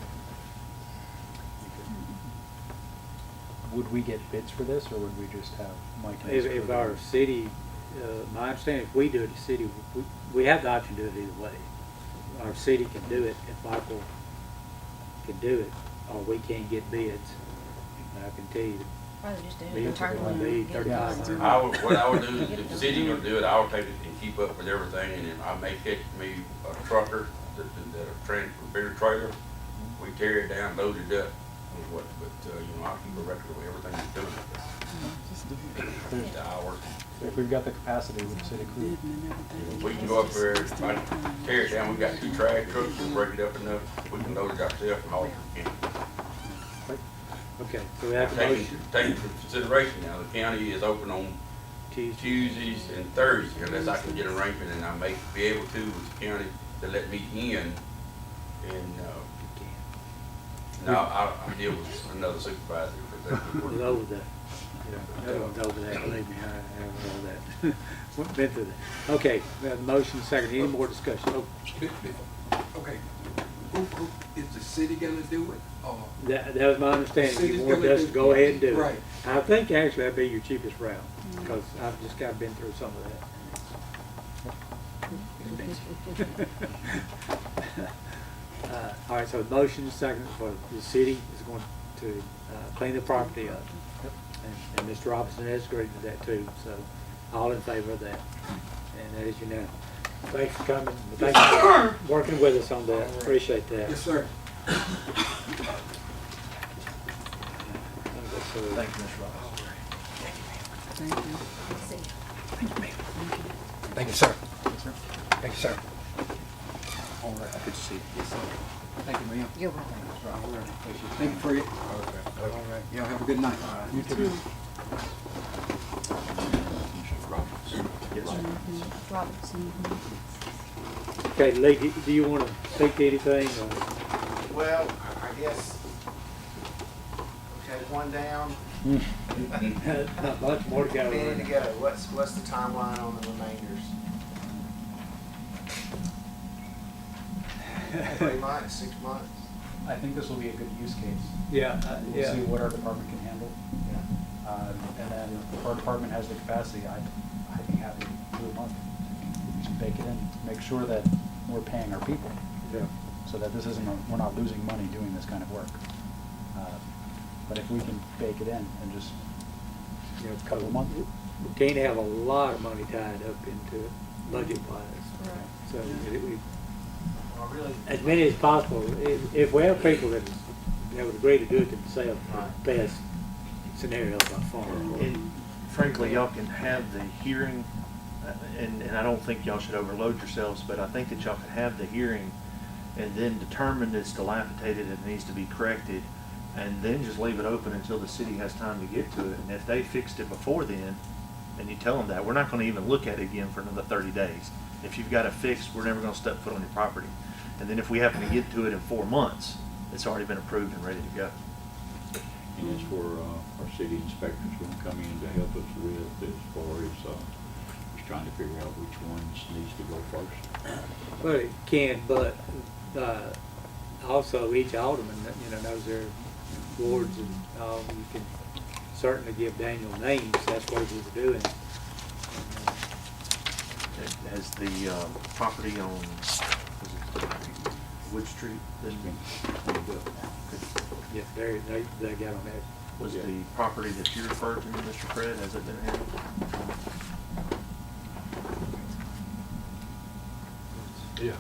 Would we get bids for this, or would we just have Mike? and If, Mr. if Rivera? our city, my understanding, if we do it, the city, we have the option to do it either way. Our city can do it if Michael can do it, or we can't get bids. And I can tell you, Rather just do it bids are internally. gonna be and get it done. $3,500. What I would do, if the city gonna do it, I would take it and keep up with everything, and then I may catch me a trucker, that transfer bigger trailer, we tear it down, load it up, but, I'll keep a record of everything that's doing it. The hours. If we've got the capacity with the city crew. We can go up there, if I tear it down, we got 2 trash trucks, we'll break it up enough, we can load it ourselves and haul it to the county. Okay, so we have a Taking motion. into consideration now, the county is open on Tuesdays and Thursdays, unless I can get an arrangement, and I may be able to with the county to let me in, and, now I'll deal with another supervisor for that. We're over that. Everyone's over that, believe me, I have all that. Been through that. Okay, we have a motion, second, any more discussion? Oh, Okay, Okay, who, is the city gonna do it, or? That was my understanding. City's You wanted gonna us do- to go ahead and do it. Right. I think actually that'd be your cheapest route, because I've just got been through some of that. All right, so motion second for the city is going to clean the property up. And Mr. Robinson has agreed to that too, so all in favor of that. And that is unanimous. Thanks for coming. Thanks for working with us on that. Appreciate that. Yes, sir. Thank you, Mr. Ross. Thank you. Thank you, sir. Thank you, sir. All right, good to see you. Thank you, ma'am. You're welcome. All right. Thank you, Fred. All right. Y'all have a good night. You too. Yes, sir. Robinson. Okay, Lee, do you want to speak to anything? Well, I guess, okay, one down, Not much more to a go. minute to go. What's the timeline on the remainders? 3 months, 6 months? I think this will be a good use case. Yeah, We'll see what our department can handle. Yeah. And then if our department has the capacity, I'd be happy to do a month. Just bake it in, make sure that we're paying our people, Yeah. so that this isn't, we're not losing money doing this kind of work. But if we can bake it in and just, You know, couple of months. We can't have a lot of money tied up into it, budget-wise. Right. So we, Well, really, as many as possible, if we have people that would agree to do it themselves, the best scenario by far. And frankly, y'all can have the hearing, and I don't think y'all should overload yourselves, but I think that y'all can have the hearing and then determine it's dilapidated and needs to be corrected, and then just leave it open until the city has time to get to it. And if they fixed it before then, and you tell them that, we're not gonna even look at it again for another 30 days. If you've got it fixed, we're never gonna step foot on your property. And then if we happen to get to it in 4 months, it's already been approved and ready to go. And that's where our city inspector's gonna come in to help us with as far as just trying to figure out which ones needs to go first. Well, it can, but also each alderman, knows their wards and all. You can certainly give Daniel names, that's what he was doing. Has the property on Wood Street been Yes, they got on that. was the property that you referred to, Mr. Fred, has it been handled? Yeah.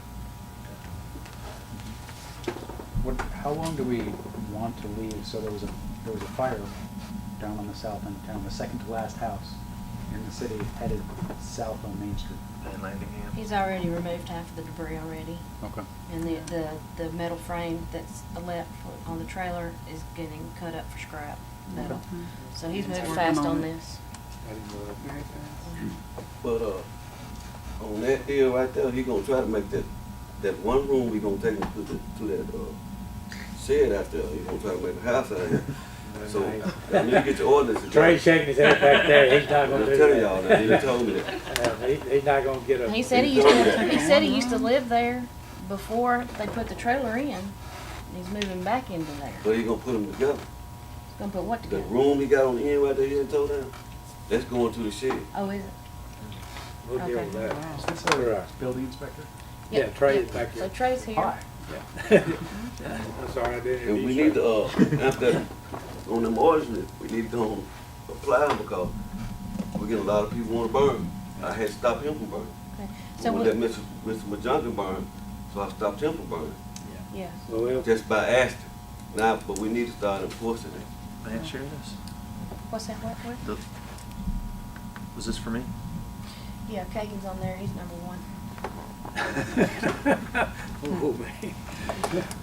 How long do we want to leave? So there was a fire down on the south end of town, the second to last house in the city headed south on Main Street. And Landingham? He's already removed half of the debris already. Okay. And the metal frame that's left on the trailer is getting cut up for scrap metal. So he's moving Working fast on on it. this. Very fast. But, on that deal right there, he gonna try to make that one room, we gonna take him to that, shed out there. He gonna try to make a house out of it. So, when you get your ordinance. Trey's shaking his head back there, he's not gonna do I'm that. telling y'all that, he told me that. He's not gonna get a. He said he said he used to live there before they put the trailer in. He's moving back into there. But he gonna put them together. He's gonna put what The together? room he got on the end right there, he done told them, that's going to the shed. Oh, is it? We'll deal with that. Is this Right. our building inspector? Yeah, Trey's back So there. Trey's here. Hi. I'm sorry, I didn't. And we introduce need to, after, on them ordinance, we need to go and apply them because we get a lot of people wanna burn. I had to stop him from burning. Okay. So So we we, let Mr. Majonka burn, so I stopped him from burning, yeah. Well, we'll, just by asking. Now, but we need to start enforcing it. May I share this? What's that? What? The- Was this for me? Yeah, Kagan's on there. He's number one. oh, man.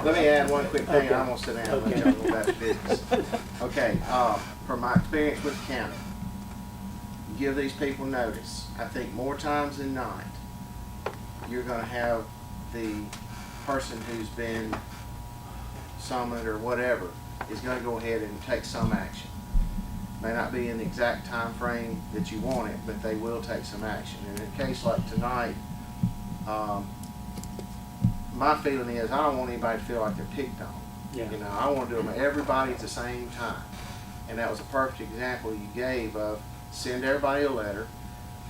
let me add one quick thing, Okay. I'm gonna sit down and let Okay. y'all go back to business. Okay, from my experience with the county, give these people notice. I think more times than not, you're gonna have the person who's been summoned or whatever is gonna go ahead and take some action. May not be in the exact time frame that you want it, but they will take some action. And in a case like tonight, my feeling is I don't want anybody to feel like they're picked on. Yeah. You know, I want to do them everybody at the same time. And that was a perfect example you gave of send everybody a letter,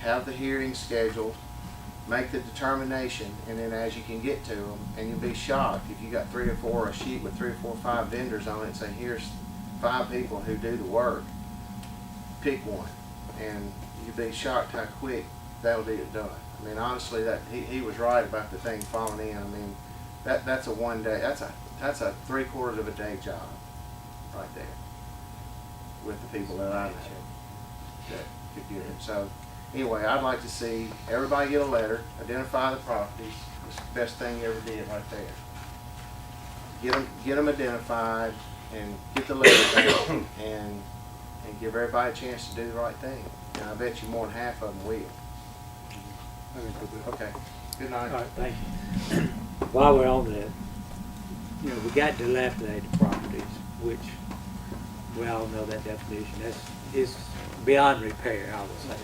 have the hearing scheduled, make the determination, and then as you can get to them, and you'll be shocked if you got 3 or 4, a sheet with 3 or 4 or 5 vendors on it, and say here's 5 people who do the work, pick one, and you'd be shocked how quick that'll be done. I mean, honestly, that he was right about the thing falling in. I mean, that's a 1 day, that's a 3/4 of a day job right there with the people that I know that could do it. So anyway, I'd like to see everybody get a letter, identify the properties. It's the best thing you ever did right there. Get them identified and get the letter out and give everybody a chance to do the right thing. And I bet you more than half of them will. Okay. Good night. All right, thank you. While we're on that, you know, we got dilapidated properties, which we all know that definition. It's beyond repair, I would say.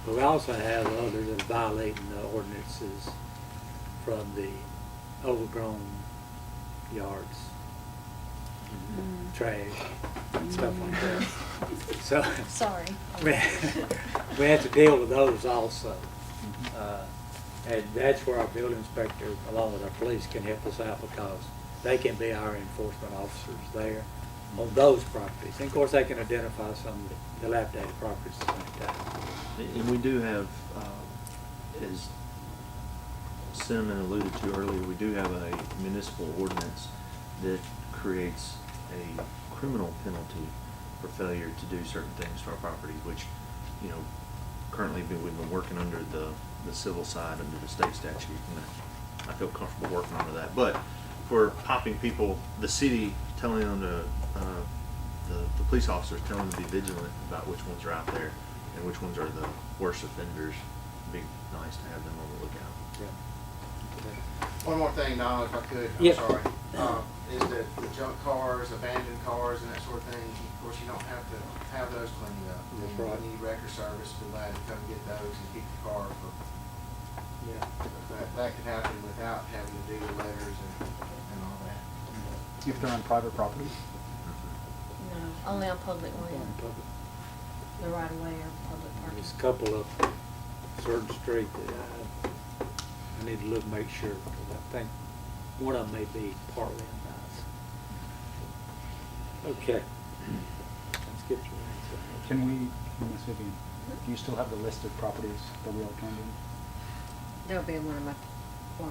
But we also have others that are violating the ordinances from the overgrown yards, trash, stuff like that. So Sorry. we have to deal with those also. And that's where our building inspector, along with our police, can help us out because they can be our enforcement officers there on those properties. And of course, they can identify some of the dilapidated properties at the same time. And we do have, as Cinnamon alluded to earlier, we do have a municipal ordinance that creates a criminal penalty for failure to do certain things to our property, which, you know, currently we've been working under the civil side under the state statute, and I feel comfortable working under that. But for popping people, the city telling them to, the police officers telling them to be vigilant about which ones are out there and which ones are the worst offenders, it'd be nice to have them on the lookout. One more thing, Don, if I could, I'm Yeah. sorry, is that the junk cars, abandoned cars, and that sort of thing, of course, you don't have to have those cleaned up. That's You right. need record service to be glad to come get those and keep the car for, Yeah. that could happen without having to do the letters and all that. If they're on private property? No, only on public land, the right of way or public parking. There's a couple of certain streets that I need to look, make sure, because I think one of them may be partly unnice. Okay. Let's get to the next one. Can we, Ms. Vivian, do you still have the list of properties that we all turned in? There'll be in one of my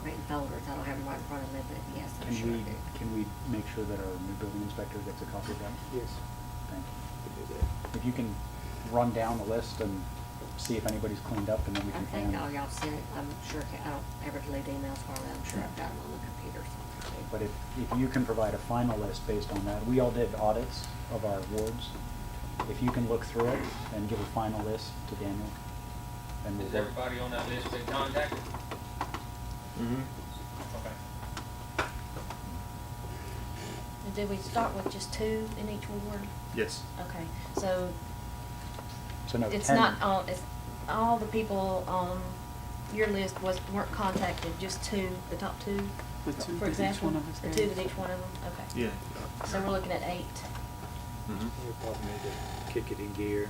written folders. I don't have them right in front of me, but yes, I'm sure I do. Can we make sure that our new building inspector gets a copy of that? Yes. Thank you. We do that. If you can run down the list and see if anybody's cleaned up, and then we I can think plan. all y'all sent it. I'm sure, I don't ever delete emails hardly. I'm sure I've got them on the computer somewhere. But if you can provide a final list based on that, we all did audits of our wards. If you can look through it and give a final list to Daniel, then we'll Is work. everybody on that list been contacted? Mm-hmm. Okay. Did we start with just 2 in each ward? Yes. Okay, so So no, it's 10. not all, it's all the people on your list weren't contacted, just 2, the top 2, The 2 for that each example? one of us The gave. 2 that each one of them, okay. Yeah. So we're looking at 8. Mm-hmm. We probably need to kick it in gear.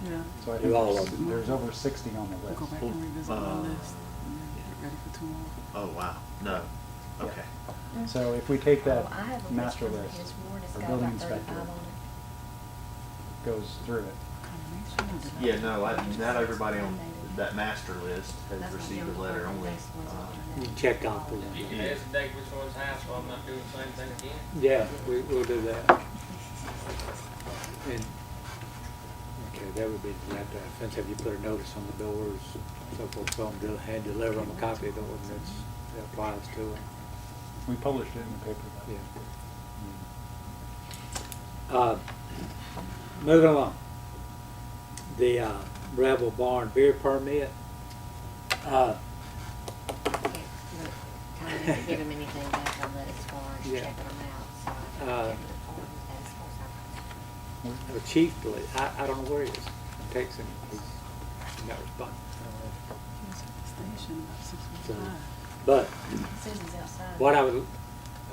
Yeah. So I Do think all of them. there's over 60 on the We'll list. go back and revisit our list and then get ready for tomorrow. Oh, wow. No. Yeah. Okay. So if we take that Oh, I have a master list from list, his ward. It's our got building about 35 inspector on it. goes through it. Yeah, no, not everybody on that master list has That's received what a letter. young Only, next one's on You there. can check off the You one. can designate which one's house, so I'm not doing the same thing again. Yeah, we'll do that. And, okay, that would be the laptop offense. Have you put a notice on the doors, so forth, so them hand deliver them a copy of the ordinance that applies to it? We published it in the paper. Yeah. Moving along. The Rebel Barn beer permit. Can't give him anything back on that as far as Yeah. checking them out, so I Uh, don't get the form as far as I'm The chief, I don't know where he is. I'm texting him. He's not responding. I don't know. Station about 6:45. But Susan's outside. what I would,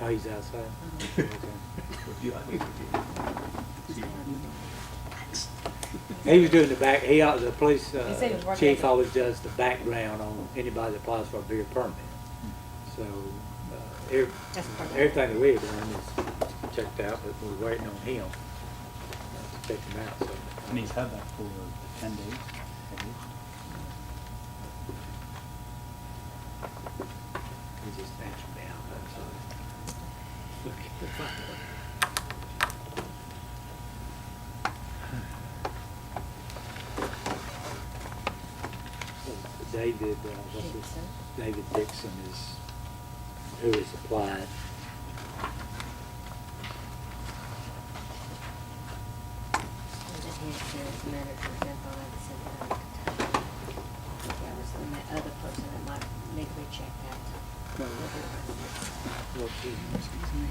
oh, he's outside. Okay. He was doing the back, the police He said he was working chief at the- always does the background on anybody that applies for a beer permit. So, That's perfect. everything that we've done is checked out, but we're waiting on him to check him out, so. And he's had that for 10 days. I believe. He just answered me out, I'm sorry. Okay. David, what's his, Dixon. David Dixon is, who has applied. I just hand it to his manager's info and send it out to town. That was the other person that might need to be checked out. Well, excuse me.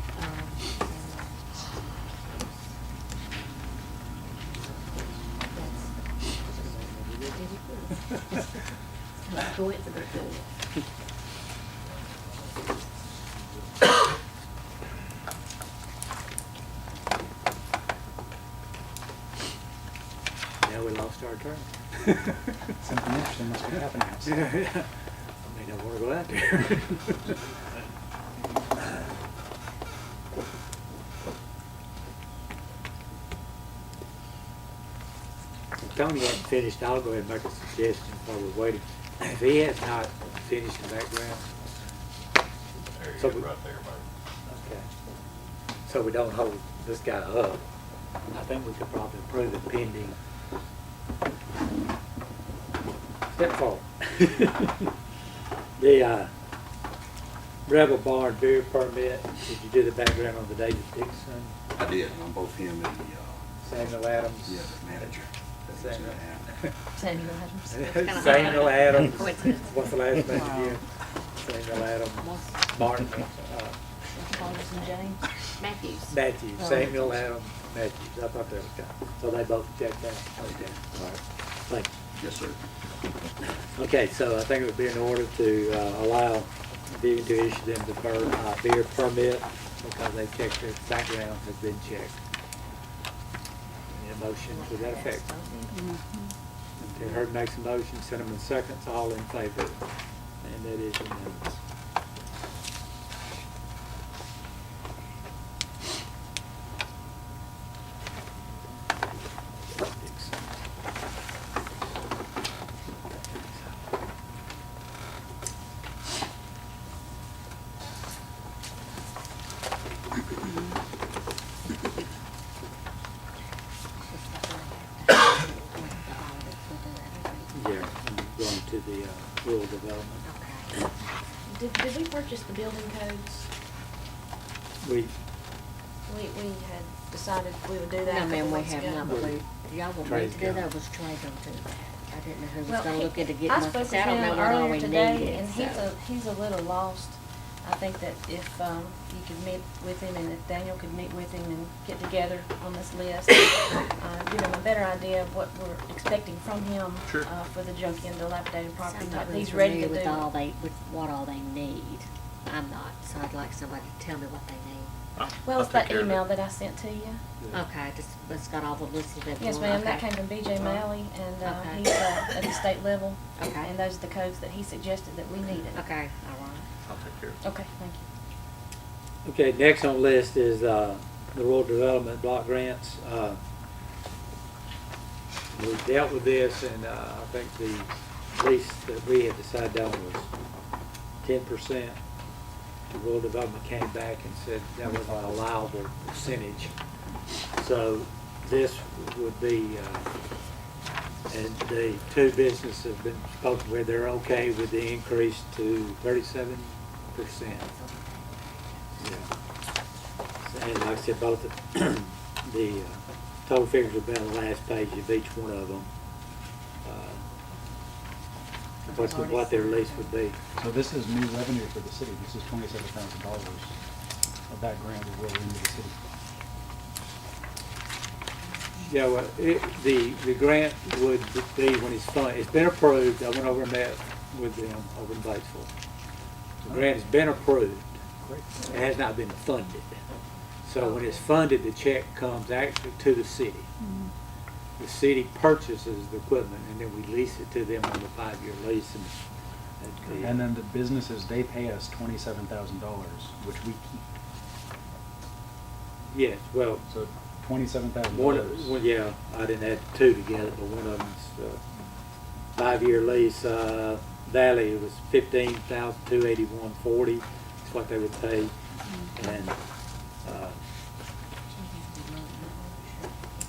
Now we lost our turn. Something interesting must be happening outside. I may not want to go out there. If Tony hasn't finished, I'll go ahead and make a suggestion while we're waiting. If he has not finished the background, There you So go, we- right there, buddy. okay, so we don't hold this guy up, I think we could probably approve it pending. Step forward. The Rebel Barn beer permit, did you do the background on the David Dixon, I did, on both him and the, Samuel Adams? yeah, the manager. Samuel. Samuel Adams. Samuel Adams, Coincidence. what's the last name Wow. again? Samuel Adams, Martin, Carlos and James. Matthews. Matthews, Oh. Samuel Adams, Matthews, I thought that was good. So they both checked out? Okay, all right, thank you. Yes, sir. Okay, so I think it would be in order to allow Vivian to issue them the beer permit because they checked, their background has been checked. Any motion to that effect? Okay, Herb makes a motion, Cinnamon seconds, all in favor, and that is unanimous. Yeah, going to the rural development. Okay. Did we purchase the building codes? We, We had decided we would do that No, a couple ma'am, we months have ago. not, but y'all want me Trey's to do got that, it. or was Trey gonna do that? I didn't know who was Well, gonna he- look into getting I my, spoke with see, I don't know him what all earlier we today, needed, and so. he's a little lost. I think that if you could meet with him, and if Daniel could meet with him and get together on this list, give him a better idea of what we're expecting from him Sure. For the junky and dilapidated property, I'm that not really he's ready to familiar do. with all they, with what all they need. I'm not, so I'd like somebody to tell me what they need. Well, it's that email that I sent to you. Okay, just, it's got all the lists of everyone. Yes, ma'am, that okay. came from BJ Malley, and Okay. he's at the state level. Okay. And those are the codes that he suggested that we needed. Okay, all right. I'll take care of it. Okay, thank you. okay, next on the list is the rural development block grants. We dealt with this, and I think the lease that we had decided on was 10%. The rural development came back and said that was an allowable percentage. So this would be, and the two businesses have been spoken with, they're okay with the increase to 37%. Yeah. And like I said, both the total figures will be on the last page of each one of them. What their lease would be. So this is new revenue for the city. This is $27,000 of that grant will roll into the city. Yeah, well, the grant would be when it's funded. It's been approved. I went over and met with them over in Batesville. The grant has been approved. It has not been funded. So when it's funded, the check comes actually to the city. The city purchases the equipment and then we lease it to them on a 5-year lease. And then the businesses, they pay us $27,000, which we keep. Yes, well, So $27,000. well, yeah, I didn't add the two together, but one of them's 5-year lease. Valley was $15,281.40. That's what they would pay. And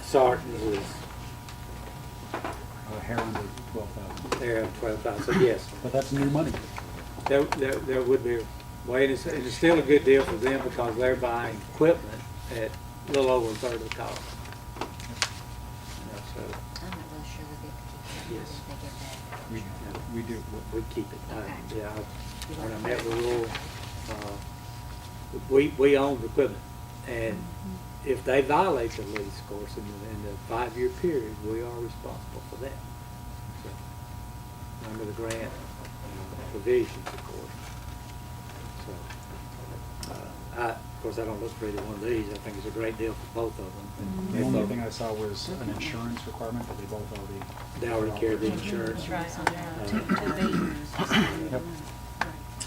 Sarton was hair under 12,000. there 12,000. So yes, But that's new money. there would be. Well, it's still a good deal for them because they're buying equipment at a little over a third of the cost. You know, so I'm not really sure we get to keep that. Yes. They get that. we do. We keep it. Okay. Yeah. When I met with Will, we own the equipment, and if they violate the lease, of course, in the 5-year period, we are responsible for that. So, under the grant provisions, of course. So, of course, I don't look for either one of these. I think it's a great deal for both of them. The only thing I saw was an insurance requirement, but they both already. They already carry the insurance. That's right. Yep.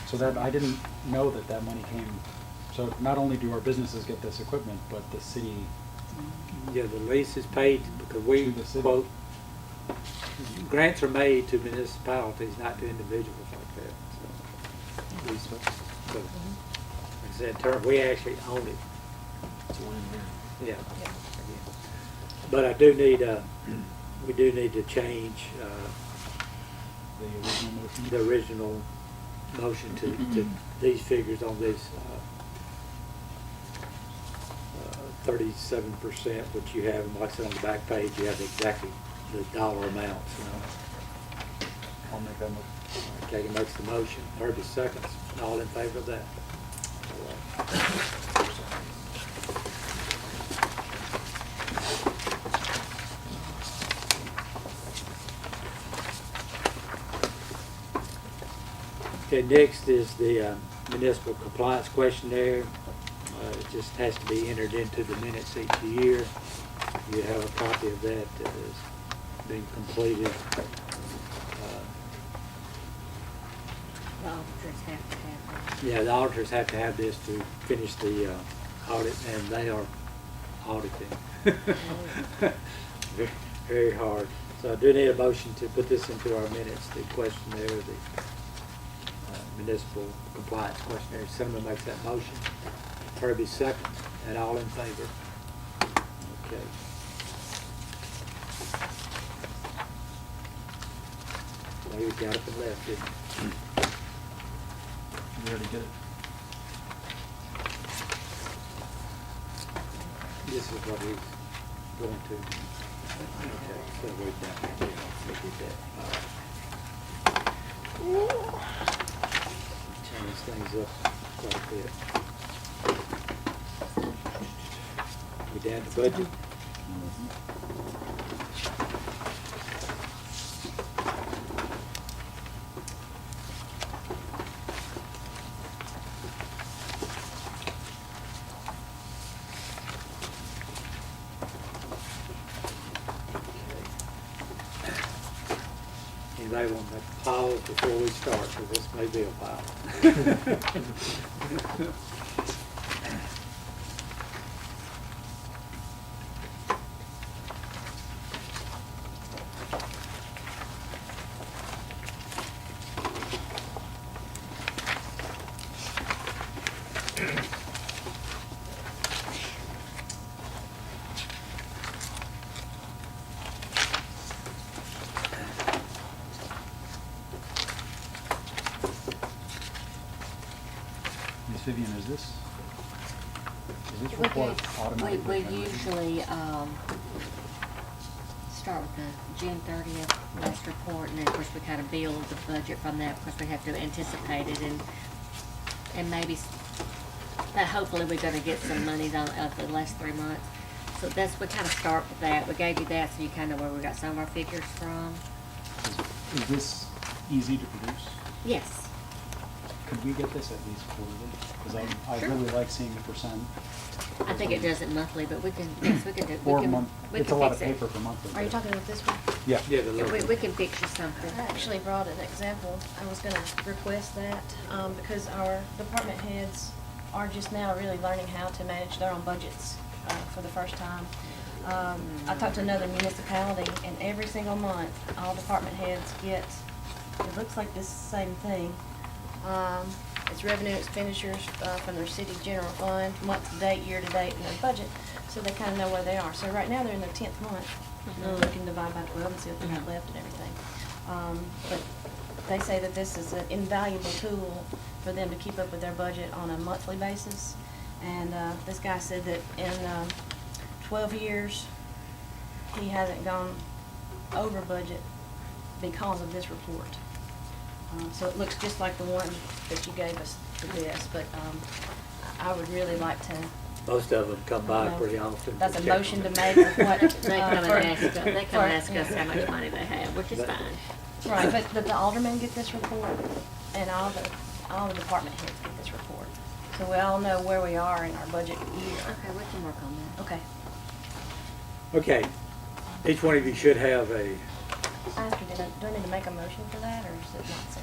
So that, I didn't know that money came, so not only do our businesses get this equipment, but the city. Yeah, the lease is paid because we To the city. quote, grants are made to municipalities, not to individuals like that. So, like I said, we actually own it. Yeah. But I do need, we do need to change, The original motion. the original motion to these figures on this, 37%, which you have, and like I said on the back page, you have exactly the dollar amounts, you know. I'll make that motion. All right, Katie makes the motion, Herbie seconds, all in favor of that? All right. Okay, next is the municipal compliance questionnaire. It just has to be entered into the minutes each year. You have a copy of that that is being completed. The auditors have to have that. Yeah, the auditors have to have this to finish the audit, and they are auditing. Very, very hard. So I do need a motion to put this into our minutes, the questionnaire, the municipal compliance questionnaire. Someone makes that motion. Herbie seconds, and all in favor? Okay. Well, you got up and left, didn't you? We already did it. This is what he's going to. Okay, so we're done. Yeah, we did that. All right. Change things up quite a bit. We down to budget? Anybody want to pause before we start, because this may be a while. Ms. Vivian, is this We report do- automatically We generated? usually, start with the June 30th last report, and then of course we kind of build the budget from that, because we have to anticipate it, and maybe, hopefully we're gonna get some money out of the last 3 months. So that's, we kind of start with that. We gave you that so you kind of know where we got some of our figures from. Is this easy to produce? Yes. could we get this at least quarterly? Because I really like seeing the percent. I think it does it monthly, but we can, yes, we can do, we Or can, month, we it's a can lot of fix it. paper for monthly. Are you talking about this one? Yeah. Yeah, the Yeah, little. we can fix you something. I actually brought an example. I was gonna request that, because our department heads are just now really learning how to manage their own budgets, for the first time. I talked to another municipality, and every single month, all department heads get, it looks like this same thing. It's revenue expenditures, from their city general fund, month to date, year to date, and their budget, so they kinda know where they are. So right now, they're in their 10th month. They're looking to divide by 12 and see what they got left and everything. But they say that this is an invaluable tool for them to keep up with their budget on a monthly basis. And this guy said that in 12 years, he hasn't gone over budget because of this report. So it looks just like the one that you gave us for this, but I would really like to. Most of them come by pretty often. That's a check motion on to it. make of what. They come and ask us, they come and ask us for- how much money they have, which is fine. Right, but the aldermen get this report, and all the department heads get this report. So we all know where we are in our budget year. Okay, we can work on that. Okay. Okay, each one of you should have a, I have to, do I need to make a motion for that, or is it not so?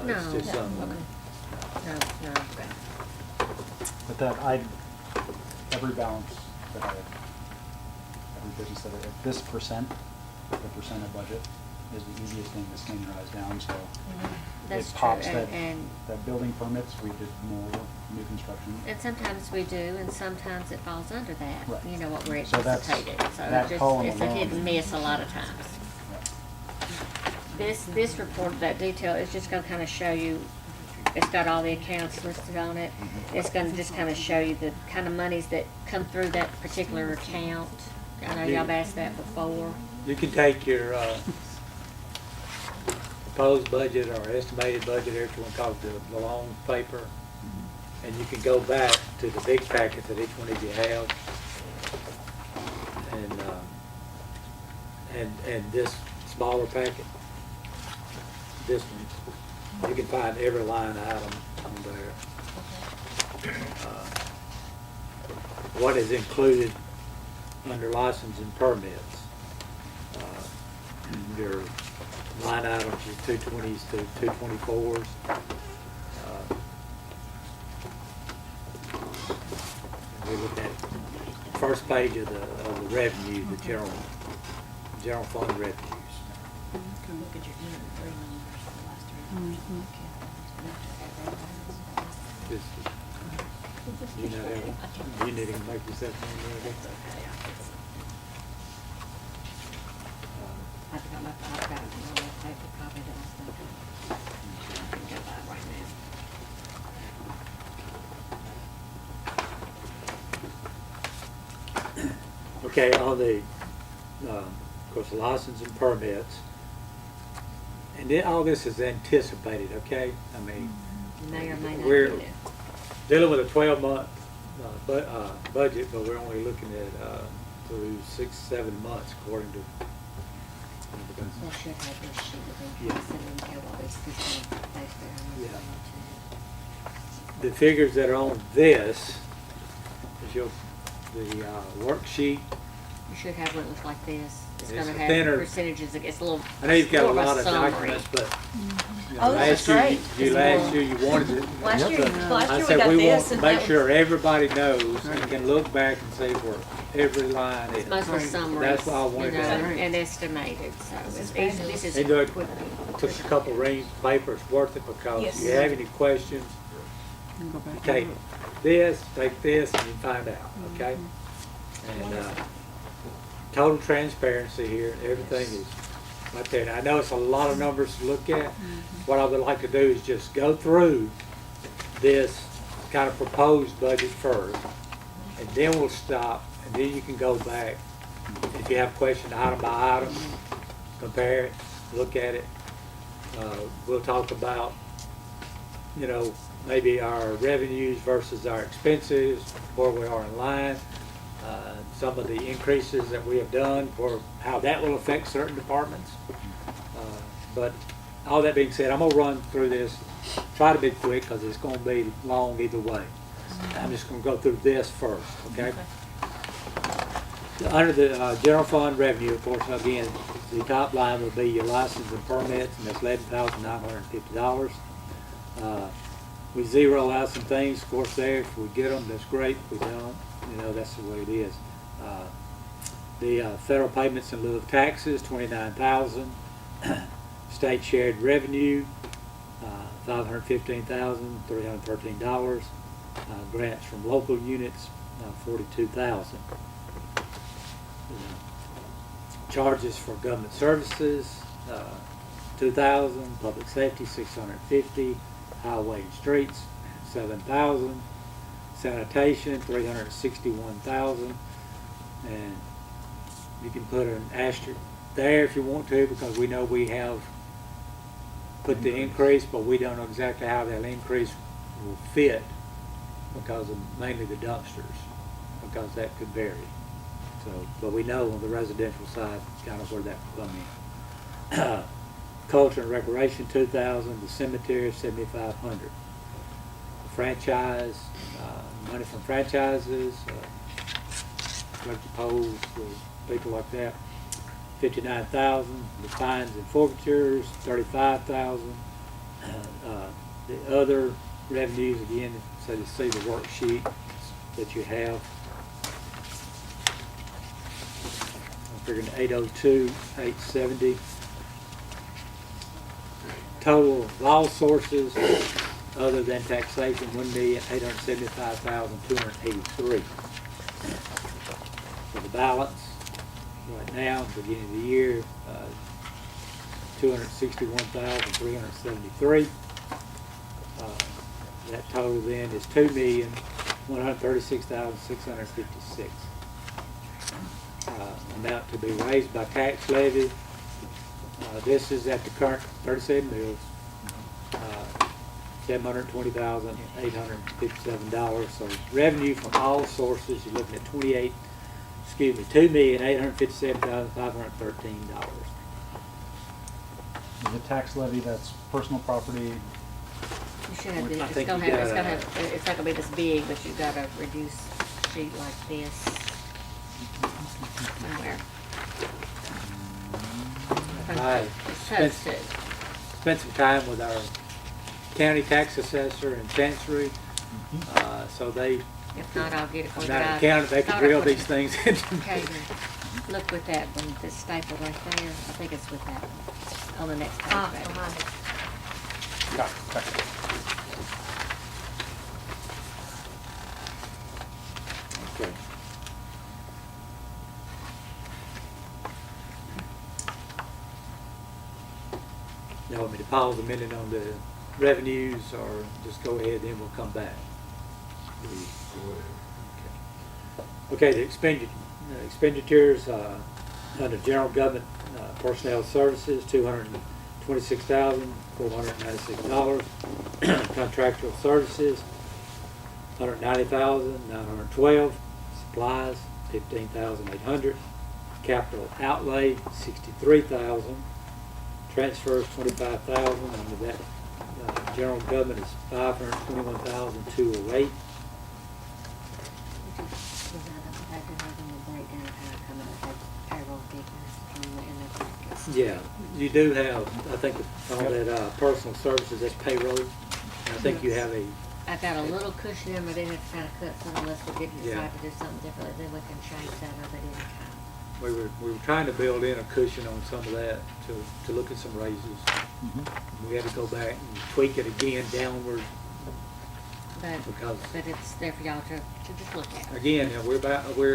no, it's No. just No, something. okay. No, no. But that every balance that every business that, if this percent, the percent of budget is the easiest thing to standardize down, so That's it true, pops that, and that building permits, we did more new construction. And sometimes we do, and sometimes it falls under that, Right. you know, what we're So that's- anticipating. So that it just, column it's a hit alone. and miss a lot of times. This report, that detail, is just gonna kinda show you, it's got all the accounts listed on it. It's gonna just kinda show you the kind of monies that come through that particular account. I know y'all have asked that before. You can take your proposed budget or estimated budget, or if you want to call it the long paper, and you can go back to the big packet that each one of you have, and this smaller packet, this one, you can find every line item on there. What is included under license and permits. Your line items, your 220s to 224s. We look at the first page of the revenue, the general fund revenues. Look at your end, 3 numbers, the last 3 numbers. You know, you need to make yourself more. I've got a paper copy that I sent you. I can go by it right now. Okay, on the, of course, license and permits, and then all this is anticipated, okay? I mean, You may or may not we're get it. dealing with a 12-month budget, but we're only looking at through 6-7 months according to. They should have this sheet of Yeah. income, so we have all these things based there. Yeah. The figures that are on this is the worksheet. You should have one that looks like this. It's It's gonna a have thinner- percentages, it's a little, I know you've got a more of lot of summary. documents, but you know, Oh, this is last year, great. you It's last year you wanted it. Last year- So last I year we said got we this want to and make that sure was- everybody knows and can look back and see where every line is. It's mostly summaries, That's why I you wanted know, to. and estimated, so it's easy, this is And do it, quick. took a couple reams, papers worth it, because if you Yes. have any questions, And go back take and look. take this, and you find out, okay? And, total transparency here, everything is right there. And I know it's a lot of numbers to look at. What I would like to do is just go through this kind of proposed budget first, and then we'll stop, and then you can go back. If you have questions item by item, compare it, look at it. We'll talk about, you know, maybe our revenues versus our expenses, where we are in line, some of the increases that we have done, for how that will affect certain departments. But all that being said, I'm gonna run through this try to be quick because it's going to be long either way. I'm just going to go through this first, okay? Under the general fund revenue, of course, again, the top line will be your license and permits, and that's $11,950. We zero out some things, of course, there. If we get them, that's great. If we don't, that's the way it is. The federal payments in lieu of taxes, $29,000. State shared revenue, $515,313. Grants from local units, $42,000. Charges for government services, $2,000. Public safety, $650. Highway and streets, $7,000. Sanitation, $361,000. And you can put an asterisk there if you want to, because we know we have put the increase, but we don't know exactly how that increase will fit because of mainly the dumpsters, because that could vary. So, but we know on the residential side kind of where that will come in. Culture and recreation, $2,000. The cemetery, $7,500. Franchise, money from franchises, electric poles, people like that, $59,000. The fines and forfeitures, $35,000. The other revenues, again, so you see the worksheet that you have. I'm figuring 802, 870. Total of all sources other than taxation, $1,875,283. For the balance, right now, beginning of the year, $261,373. That total then is $2,136,656. Amount to be raised by tax levy. This is at the current 37 mills, $720,857. So revenue from all sources, you're looking at $2,857,513. The tax levy, that's personal property. You should have, I it's think gonna you have, gotta- it's not gonna be this big, but you got a reduced sheet like this. Somewhere. I It's supposed to. spent some time with our county tax assessor and chancery, so they, If not, I'll get it for I'm you. not an but I accountant, they can thought drill I these things into Okay, me. look with that one, this staple right there. I think it's with that one, on the next page. maybe. Behind it. Got it, got it. Okay. You want me to pause a minute on the revenues, or just go ahead, then we'll come back? Okay, the expenditures, under general government personnel services, $226,496. Contractual services, $190,912. Supplies, $15,800. Capital outlay, $63,000. Transfers, $25,000. Under that, general government is $521,208. Yeah, you do have, I think, all that personal services, that's payroll. And I think you have a, I've got a little cushion in, but then it's kind of cut some unless we did Yeah. decide to do something differently, then we can change that of it anytime. we were trying to build in a cushion on some of that to look at some raises. We had to go back and tweak it again downward because, But it's there for y'all to just look at. again, we're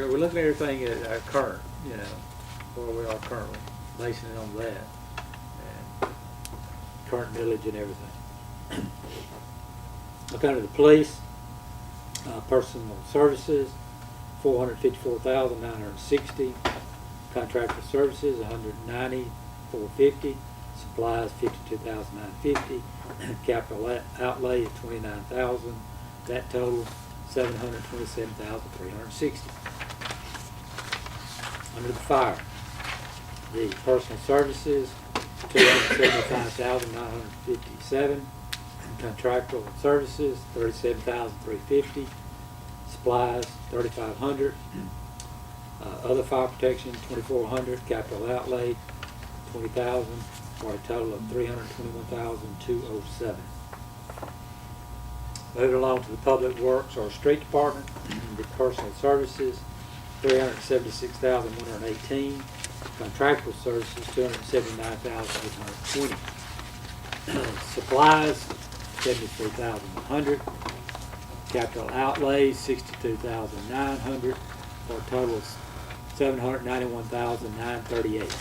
looking at everything at our current, where we are currently, basing it on that. And current millage and everything. Look under the police, personal services, $454,960. Contractual services, $190,450. Supplies, $52,950. Capital outlay is $29,000. That total, $727,360. Under the fire, the personal services, $275,957. Contractual services, $37,350. Supplies, $3,500. Other fire protection, $2,400. Capital outlay, $20,000, for a total of $321,207. Moving along to the public works or street department, the personal services, $376,118. Contractual services, $279,820. Supplies, $73,100. Capital outlay, $62,900, for a total of $791,938.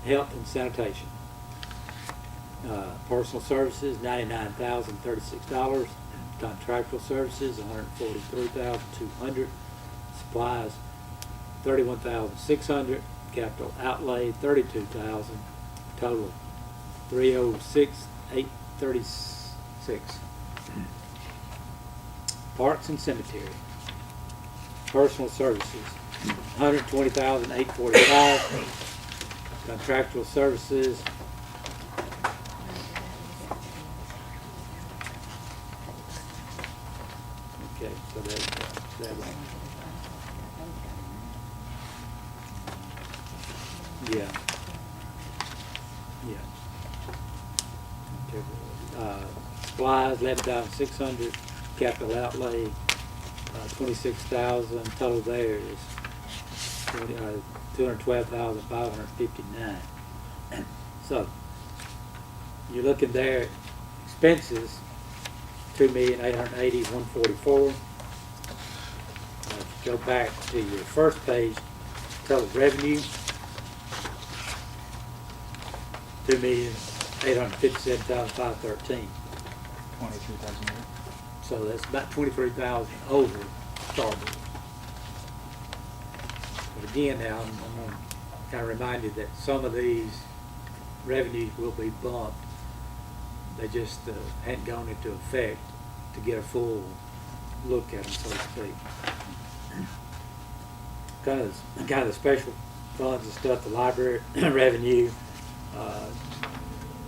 Health and sanitation. Personal services, $99,036. Contractual services, $143,200. Supplies, $31,600. Capital outlay, $32,000. Total, $306,836. Parks and cemetery. Personal services, $120,845. Contractual services, okay, so that one. Yeah. Yeah. Okay. Supplies, $11,600. Capital outlay, $26,000. Total there is $212,559. So you're looking there at expenses, $2,880,144. If you go back to your first page, total revenue, $2,857,513. 23,000 a year. So that's about 23,000 over starboard. But again, now I'm going to kind of remind you that some of these revenues will be bumped. They just hadn't gone into effect to get a full look at them, so to speak. Kind of the special funds and stuff, the library revenue,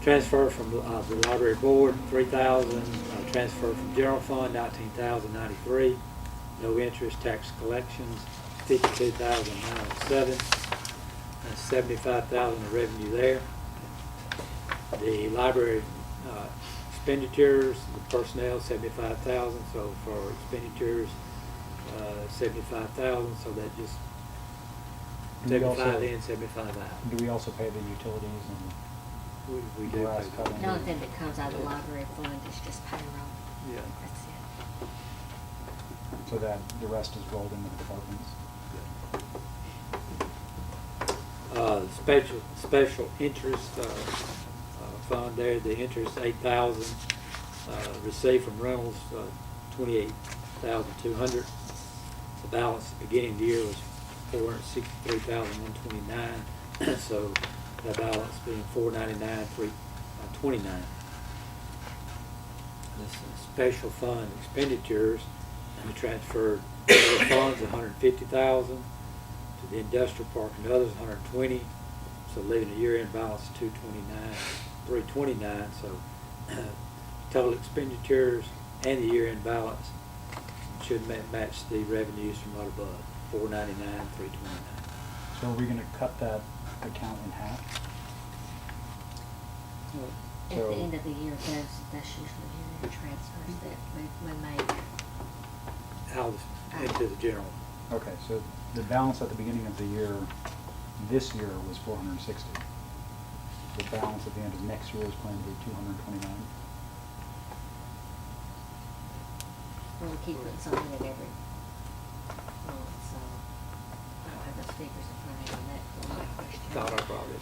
transfer from the library board, $3,000. Transfer from general fund, $19,093. No interest tax collections, $52,907. That's $75,000 of revenue there. The library expenditures, the personnel, $75,000. So for expenditures, $75,000. So that just $75,000 in, $75,000. Do we also pay the utilities and We do. grass pay cutting? The only thing that comes out of the library fund is just payroll. Yeah. That's it. So that the rest is rolled into the departments? Special interest fund there, the interest $8,000, received from rentals $28,200. The balance at the beginning of the year was $463,129. So the balance being $499,329. This special fund expenditures, we transferred other funds $150,000 to the industrial park and others $120,000, so leaving a year-end balance of $329,000. So total expenditures and the year-end balance should match the revenues from right above, $499,329. So are we going to cut that account in half? At the end of the year, that's usually year-end transfers that we make. Out into the general. Okay, so the balance at the beginning of the year, this year was 460. The balance at the end of next year is planned to be 229. Well, we keep putting something in every month, so I don't have those figures in front of me. That's my question. Thought I brought it.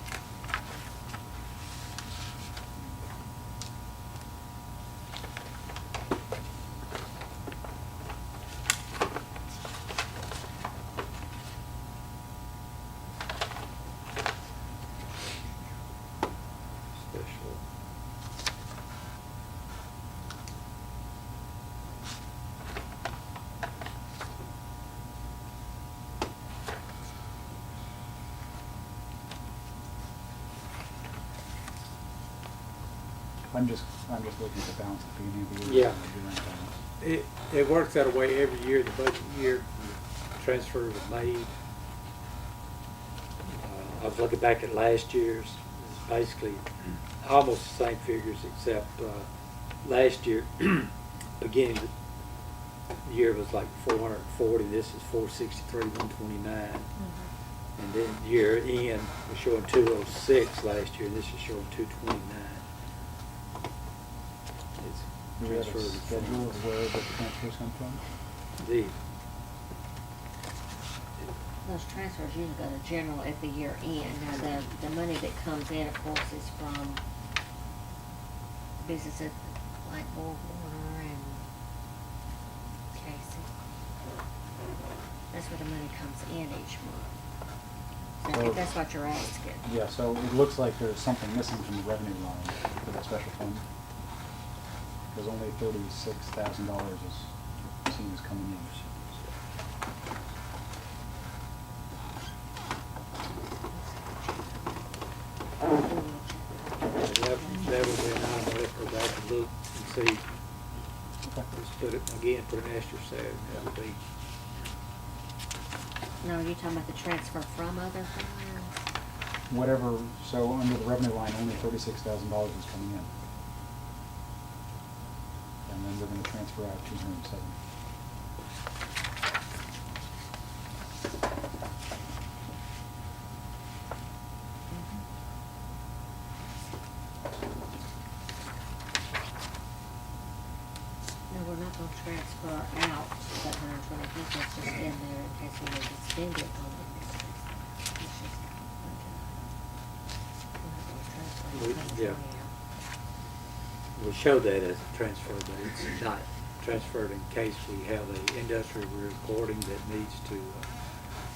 I'm just looking at the balance at the beginning of the year. Yeah. Year-end balance. It works that way every year, the budget year, transfers are made. I was looking back at last year's, it's basically almost the same figures except, last year, beginning of the year was like 440, this is 463, 129. And then year end was showing 206 last year, and this is showing 229. Do we have a Transfers from- schedule of where the transfers come from? The, Those transfers usually go to general at the year end. Now, the money that comes in, of course, is from businesses like Water and Casey. That's where the money comes in each month. So I think So- that's what you're asking. Yeah, so it looks like there's something missing from the revenue line for that special fund. There's only $36,000 is seen as coming in. that would be an item I'll have to go back and look and see. Just put it, again, put an asterisk there, and that would be, No, are you talking about the transfer from other funds? Whatever, so under the revenue line, only $36,000 is coming in. And then we're gonna transfer out 207. No, we're not gonna transfer out that 120, it's just in there in case we need to spend it on the districts. It's just budget. We're not gonna transfer We- 120 yeah. out. we show that as a transfer, but it's not transferred in case we have an industrial recording that needs to,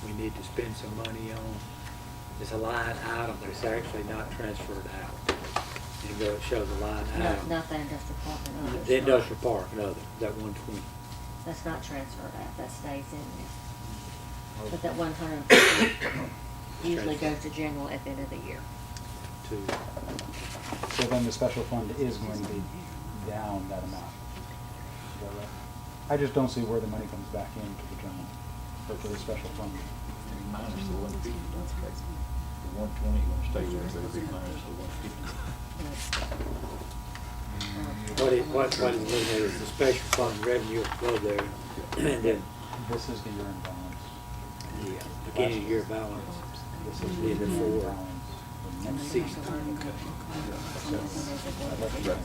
we need to spend some money on. It's a line item, but it's actually not transferred out. Even though it shows a line No, item. not the industrial park and others. The industrial park and other, that 120. That's not transferred out, that stays in there. Oh. But that 150 usually goes to general at the end of the year. To, So then the special fund is going to be down that amount. Is that right? I just don't see where the money comes back into the general, or for the special fund. Minus the 150. The 120 gonna stay there, but it'll be minus the 150. what is looking at is the special fund revenue will go there, and then This is the year-end balance. the beginning of year balance, this is the end of Year-end four. balance for next Six. So, I'd like to check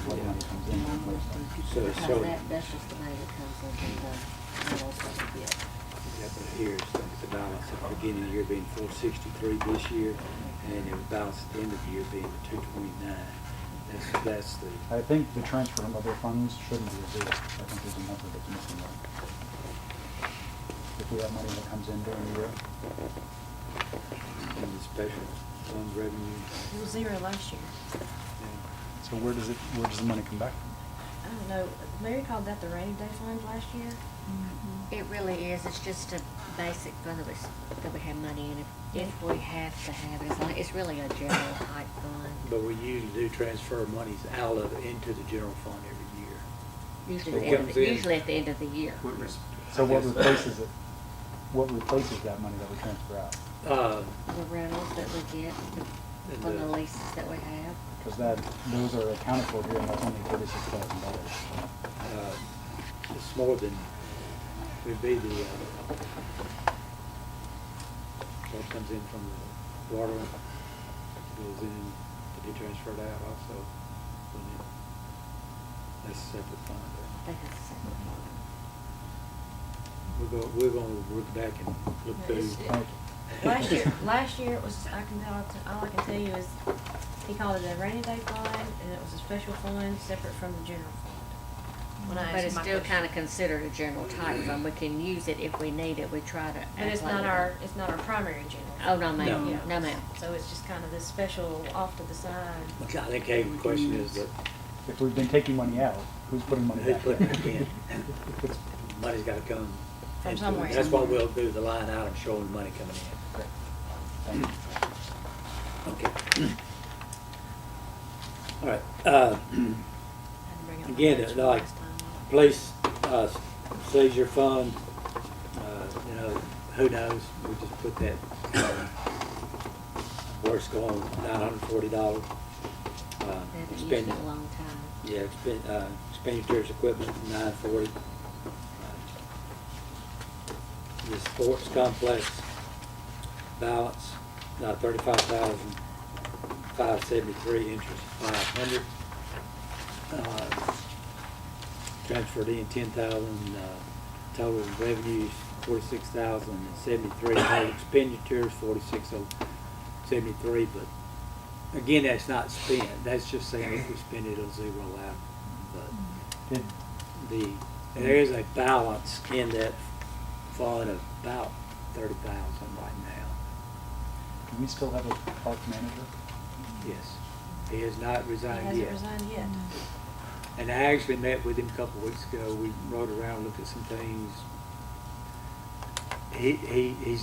what money comes in and where it's going. So it's Because showing, that's just the money that comes in from the general fund we get. yeah, but here's the balance at the beginning of the year being 463 this year, and the balance at the end of the year being 229. That's the, I think the transfer from other funds shouldn't be a zero. I think there's a number that's missing there. If we have money that comes in during the year, in the special fund revenue. It was zero last year. so where does the money come back from? I don't know, Mary called that the rainy day fund last year. It really is, it's just a basic fund that we have money in, if we have to have it, it's really a general type fund. But we usually do transfer monies out of it into the general fund every year. Usually, So at it the comes end- in- usually at the end of the year. So what replaces it? What replaces that money that we transfer out? The rentals that we get from the leases that we have. Because those are accounted for here, and that's only $36,000. It's more than, would be the, what comes in from the water, goes in to be transferred out also. wouldn't it? That's a separate fund. I think that's a separate fund. We're gonna work back and look It's- through. Last year it was, all I can tell you is, he called it a rainy day fund, and it was a special fund separate from the general fund. When I But asked it's my still question. kinda considered a general type fund, we can use it if we need it, we try to act But it's like not we our, don't. it's not our primary general. Oh, no, ma'am. Yeah. No, ma'am. So it's just kind of this special off to the side. I think Hagan's question is that, If we've been taking money out, who's putting money who's back putting in? it in? Money's gotta come. From into it. somewhere. That's why we'll do the line item showing money coming in. Thank you. Okay. All right, I didn't bring up my again, notes from like, last time. police, seizure fund, you know, who knows, we just put that, worst going, $940. They haven't used it Spending, in a long time. yeah, expenditures, equipment, $940. The sports complex balance, $35,573, interest $500. Transferred in 10,000, total revenues 46,073, total expenditures 46,073. But again, that's not spent. That's just saying if we spend it, it'll zero out. But there is a balance in that fund of about 30,000 right now. Can we still have a park manager? Yes, he has not He resigned hasn't yet. resigned yet. And I actually met with him a couple of weeks ago. We rode around, looked at some things. He's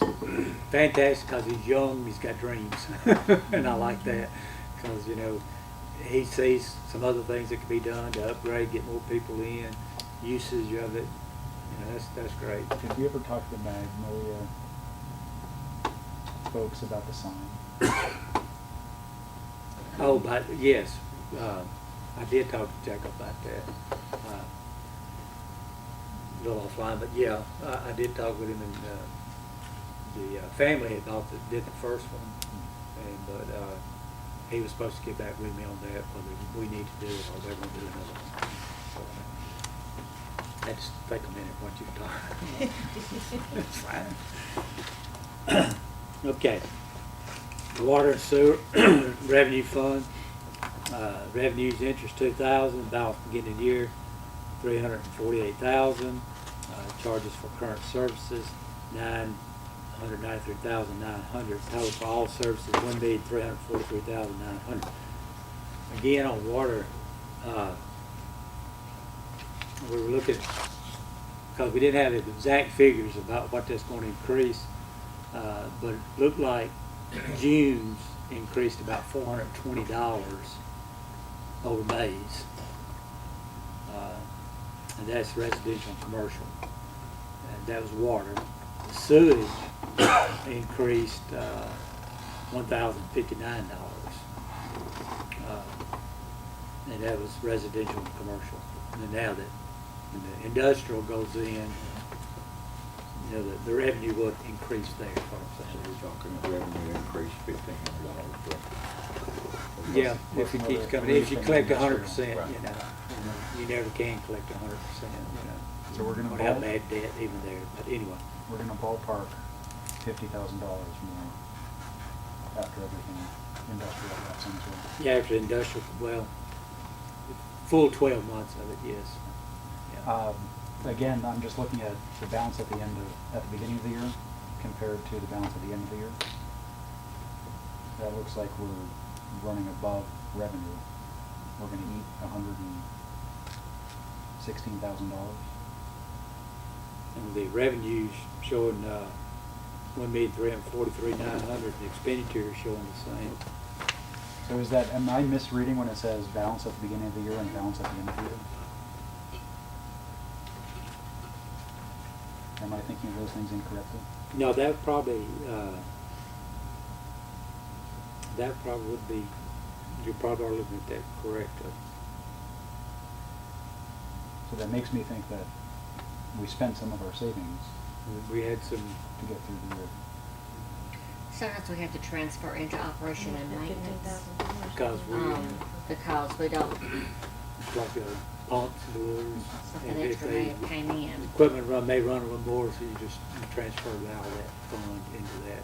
fantastic because he's young, he's got dreams. And I like that because, you know, he sees some other things that could be done to upgrade, get more people in, usage of it. You know, that's great. Did we ever talk to the Magnolia folks about the sign? Oh, but yes, I did talk to Jack about that. A little offline, but yeah, I did talk with him, and the family had did the first one, but he was supposed to get back with me on that, whether we need to do it or they're going to do another one. So, that just take a minute once you talk. It's fine. Okay. The water and sewer revenue fund. Revenues, interest 2,000, balance beginning of the year 348,000. Charges for current services 993,900. Total for all services 1,343,900. Again, on water, we were looking, because we didn't have the exact figures about what that's going to increase, but it looked like June's increased about $420 over May's, and that's residential and commercial, and that was water. The sewage increased $1,059, and that was residential and commercial. And now that when the industrial goes in, you know, the revenue will increase there. Is what I'm So saying. we're talking revenue increase $1,500. Yeah, if it keeps coming, if you collect 100%, Right. you know, you never can collect 100%, you know. So we're gonna Don't have ball- bad debt even there, but anyway. We're gonna ballpark $50,000 more after everything industrial wraps into it. Yeah, after industrial, well, full 12 months of it, yes. Yeah. Again, I'm just looking at the balance at the beginning of the year compared to the balance at the end of the year. That looks like we're running above revenue. We're gonna eat $116,000. And the revenues showing 1,343,900, the expenditures showing the same. So is that, am I misreading when it says balance at the beginning of the year and balance at the end of the year? Am I thinking of those things incorrectly? No, that probably would be, you probably are looking at that correctly. So that makes me think that we spent some of our savings We had some, to get through the year. Sometimes we have to transfer into operation and maintenance. because we, Because we don't, like pumps, doors, something and if extra may they, have came in. equipment may run a little more, so you just transfer it out of that fund into that.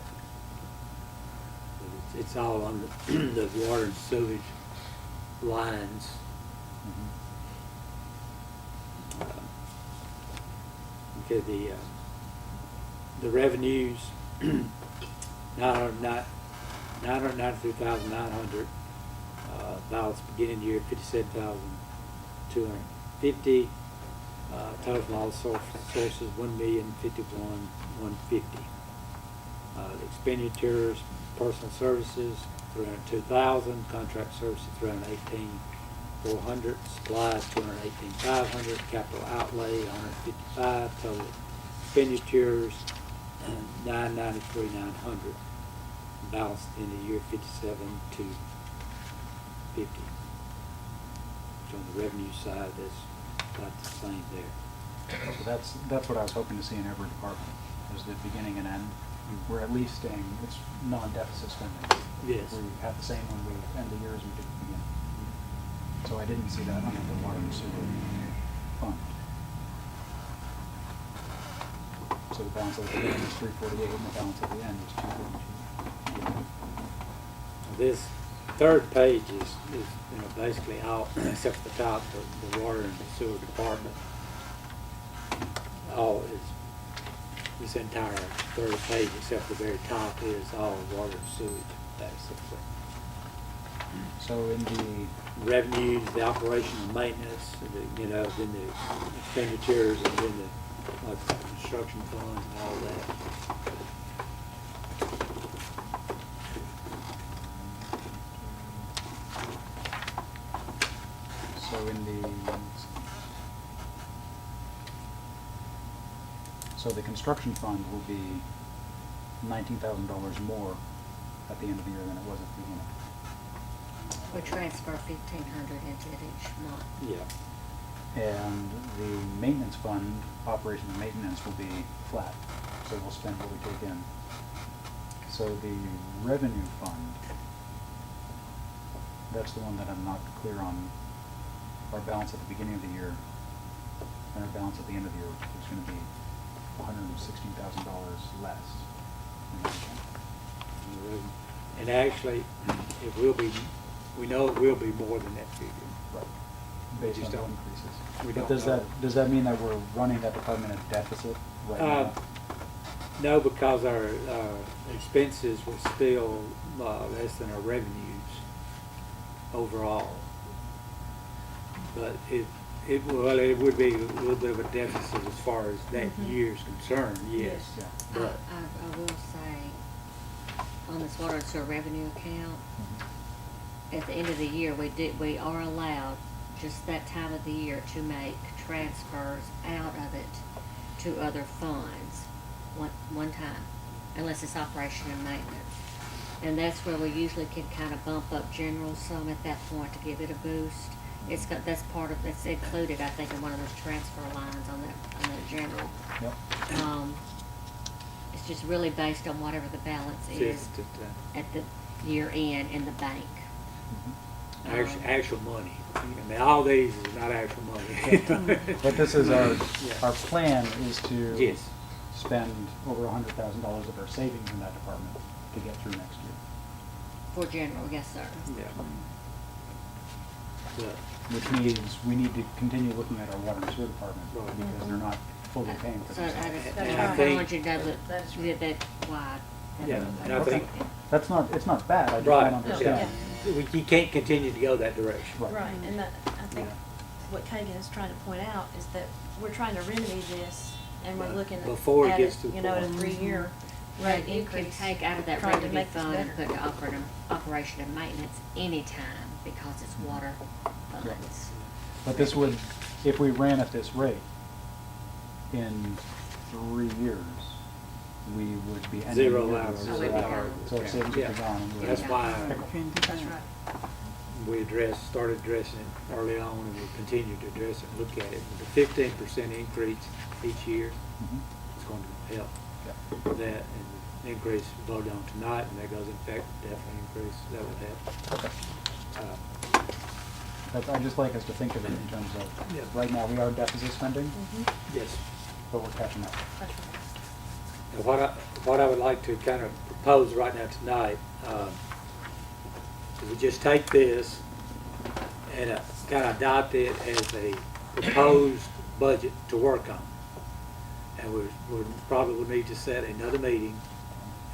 But it's all on the water and sewage lines. Okay, the revenues, 993,900, balance beginning of the year 57,250, total from all sources 1,051,150. The expenditures, personal services $302,000, contract services $318,400, supplies $218,500, capital outlay $155, total expenditures $993,900, balance at the end of the year $57,250. So on the revenue side, that's about the same there. So that's what I was hoping to see in every department, is the beginning and end. We're at least staying, it's non-deficit spending. Yes. We have the same when we end the year as we did at the beginning. So I didn't see that under the water and sewer fund. So the balance of the beginning is 348 and the balance of the end is 242. This third page is basically all, except for the top, the water and the sewer department. All is, this entire third page, except the very top, is all water and sewage, basically. So in the Revenues, the operation and maintenance, then the expenditures, and then the construction funds and all that. So in the, so the construction fund will be $19,000 more at the end of the year than it was at the beginning. We transfer 1,500 into it each month. Yeah. And the maintenance fund, operation and maintenance, will be flat, so we'll spend what we take in. So the revenue fund, that's the one that I'm not clear on. Our balance at the beginning of the year and our balance at the end of the year is going to be $116,000 less. in that account. And actually, it will be, we know it will be more than that figure. Right. We Based just on don't- increases. we But don't does that mean that we're running that department at deficit right now? No, because our expenses were still less than our revenues overall. But it would be a little bit of a deficit as far as that year's concerned, yes. Yeah. But I will say, on this water and sewer revenue account, at the end of the year, we are allowed just that time of the year to make transfers out of it to other funds one time, unless it's operation and maintenance. And that's where we usually can kind of bump up general some at that point to give it a boost. That's included, I think, in one of those transfer lines on that general. Yep. It's just really based on whatever the balance is at the year end in the bank. actual money. I mean, all these is not actual money. But this is our plan is to Yes. spend over $100,000 of our savings in that department to get through next year. For general, yes, sir. Yeah. But Which means we need to continue looking at our water and sewer department Right. because they're not fully paying for So I themselves. just, And I I think- want you to know that why. Yeah, and I think It's not bad, I just Right. don't understand. you can't continue to go that direction. Right, and I think what Kagan is trying to point out is that we're trying to remedy this, and we're looking Before it at gets it, to the at a point. 3-year Right, rate you can increase. take out of that trying to revenue make this fund and better. put to operation and maintenance anytime because it's water funds. But this would, if we ran at this rate, in 3 years, we would be ending Zero the year hours. with Oh, we'd zero be hours. gone. So our savings would be gone. and we'd- That's why That's right. we started addressing it early on, and we continue to address it and look at it. With the 15% increase each year, Mhm. it's going to help Yep. that, and the increase voted on tonight, and that goes in effect, definitely increase, that would help. Okay. Uh, I'd just like us to think of it in terms of, Yeah. right now, we are deficit spending, Yes. but we're catching up. That's right. And what I would like to kind of propose right now tonight, is we just take this and kind of adopt it as a proposed budget to work on. And we probably will need to set another meeting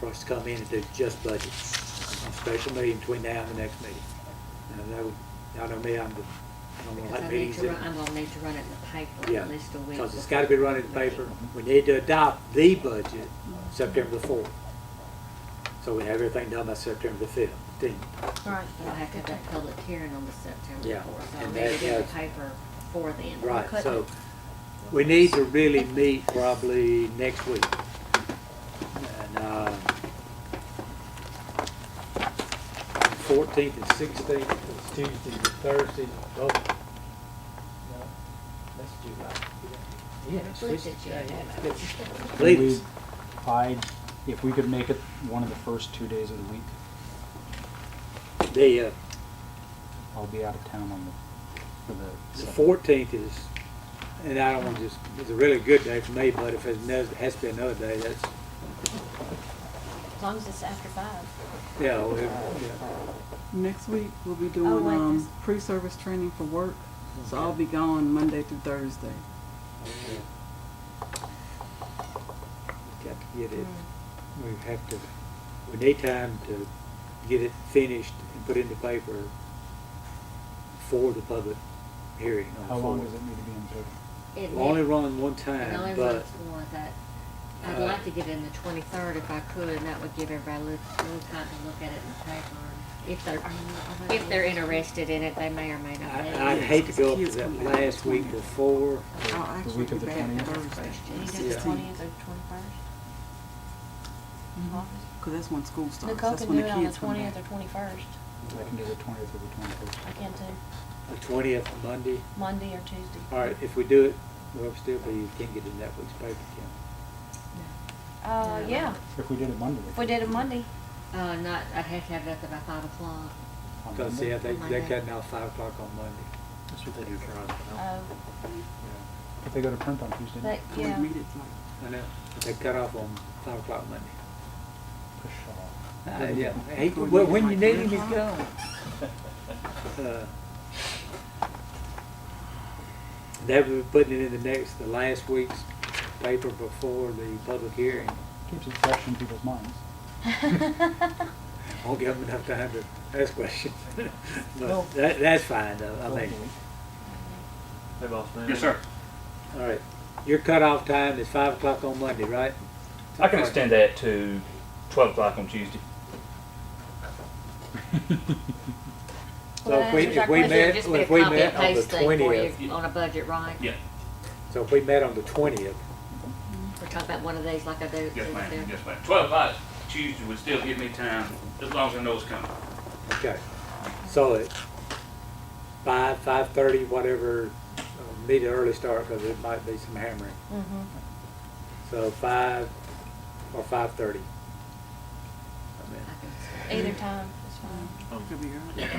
for us to come in and do just budget. A special meeting between now and the next meeting. And I know me, I don't want to Because have I'm meetings in. gonna need to run it in the paper Yeah, at least a week. because it's got to be run in the paper. We need to adopt the budget September the 4th. So we have everything done by September the 5th. 14th. Right. We'll have to have that public hearing on the September Yeah, 4th, so and maybe that- get the yes. paper before then. Right, Cut so it. we need to really meet probably next week. And, 14th and 16th, it's Tuesday and Thursday, both. No, that's July. Yeah, it's Which is Tuesday. July. Yeah, it's good. Can we- Please. if we could make it one of the first 2 days of the week, The, I'll be out of town on for the the 7th. 14th is, and I don't want to just, it's a really good day for me, but if it has to be another day, that's, As long as it's after 5. yeah, well, yeah. Next week, we'll be Oh, doing, wait, this- pre-service training for work, so I'll Okay. be gone Monday through Thursday. Got to get it, we have to, we need time to get it finished and put in the paper for the public hearing on the How long 4th. does it need to be in the paper? It Only may- run one It time, only but runs for that. I'd like to get in the 23rd if I could, and that would give everybody a little time to look at it in the paper. If they're interested in it, they may or may not be. I'd hate to go up to Kids that come back last on the week 20th. before. I'll actually week be of the back 20th? Thursday. You do Yeah. the 20th or 21st? Cause that's when school starts. Nicole That's can when do the it on the kids come 20th back. or 21st. I can do the 20th or the 21st. I can too. The 20th, Monday. Monday or Tuesday. All right, if we do it, we'll still be, you can't get in that week's paper, Kim. Yeah, If we did it Monday. if we did it Monday. Not, I'd have to have it up to about 5 o'clock. on Because, Monday. yeah, they're Monday. cutting out 5 o'clock on Monday. That's what they do for us. If they go to print on Tuesday. But, We yeah. meet at like, I know, but they cut off on 5 o'clock Monday. Push it off. Yeah, hey, well, when you need him, he's gone. That we're putting it in the last week's paper before the public hearing. Keeps it fresh in people's minds. Won't give them enough time to ask questions. Well- But that's fine though, I mean, Hey, boss man. Yes, sir. all right. Your cutoff time is 5 o'clock on Monday, right? I can extend that to 12 o'clock on Tuesday. So if we met, Just be a if we copy met and on the paste thing for 20th, you on a budget, right? Yeah. so if we met on the 20th, We're talking about one of these like I do. Yes, ma'am. Yes, ma'am. 12 o'clock Tuesday would still give me time, as long as I know it's coming. okay. So at 5:30, whatever, need an early start because it might be some hammering. Mm-hmm. So 5 or 5:30. Either time is fine. could be early.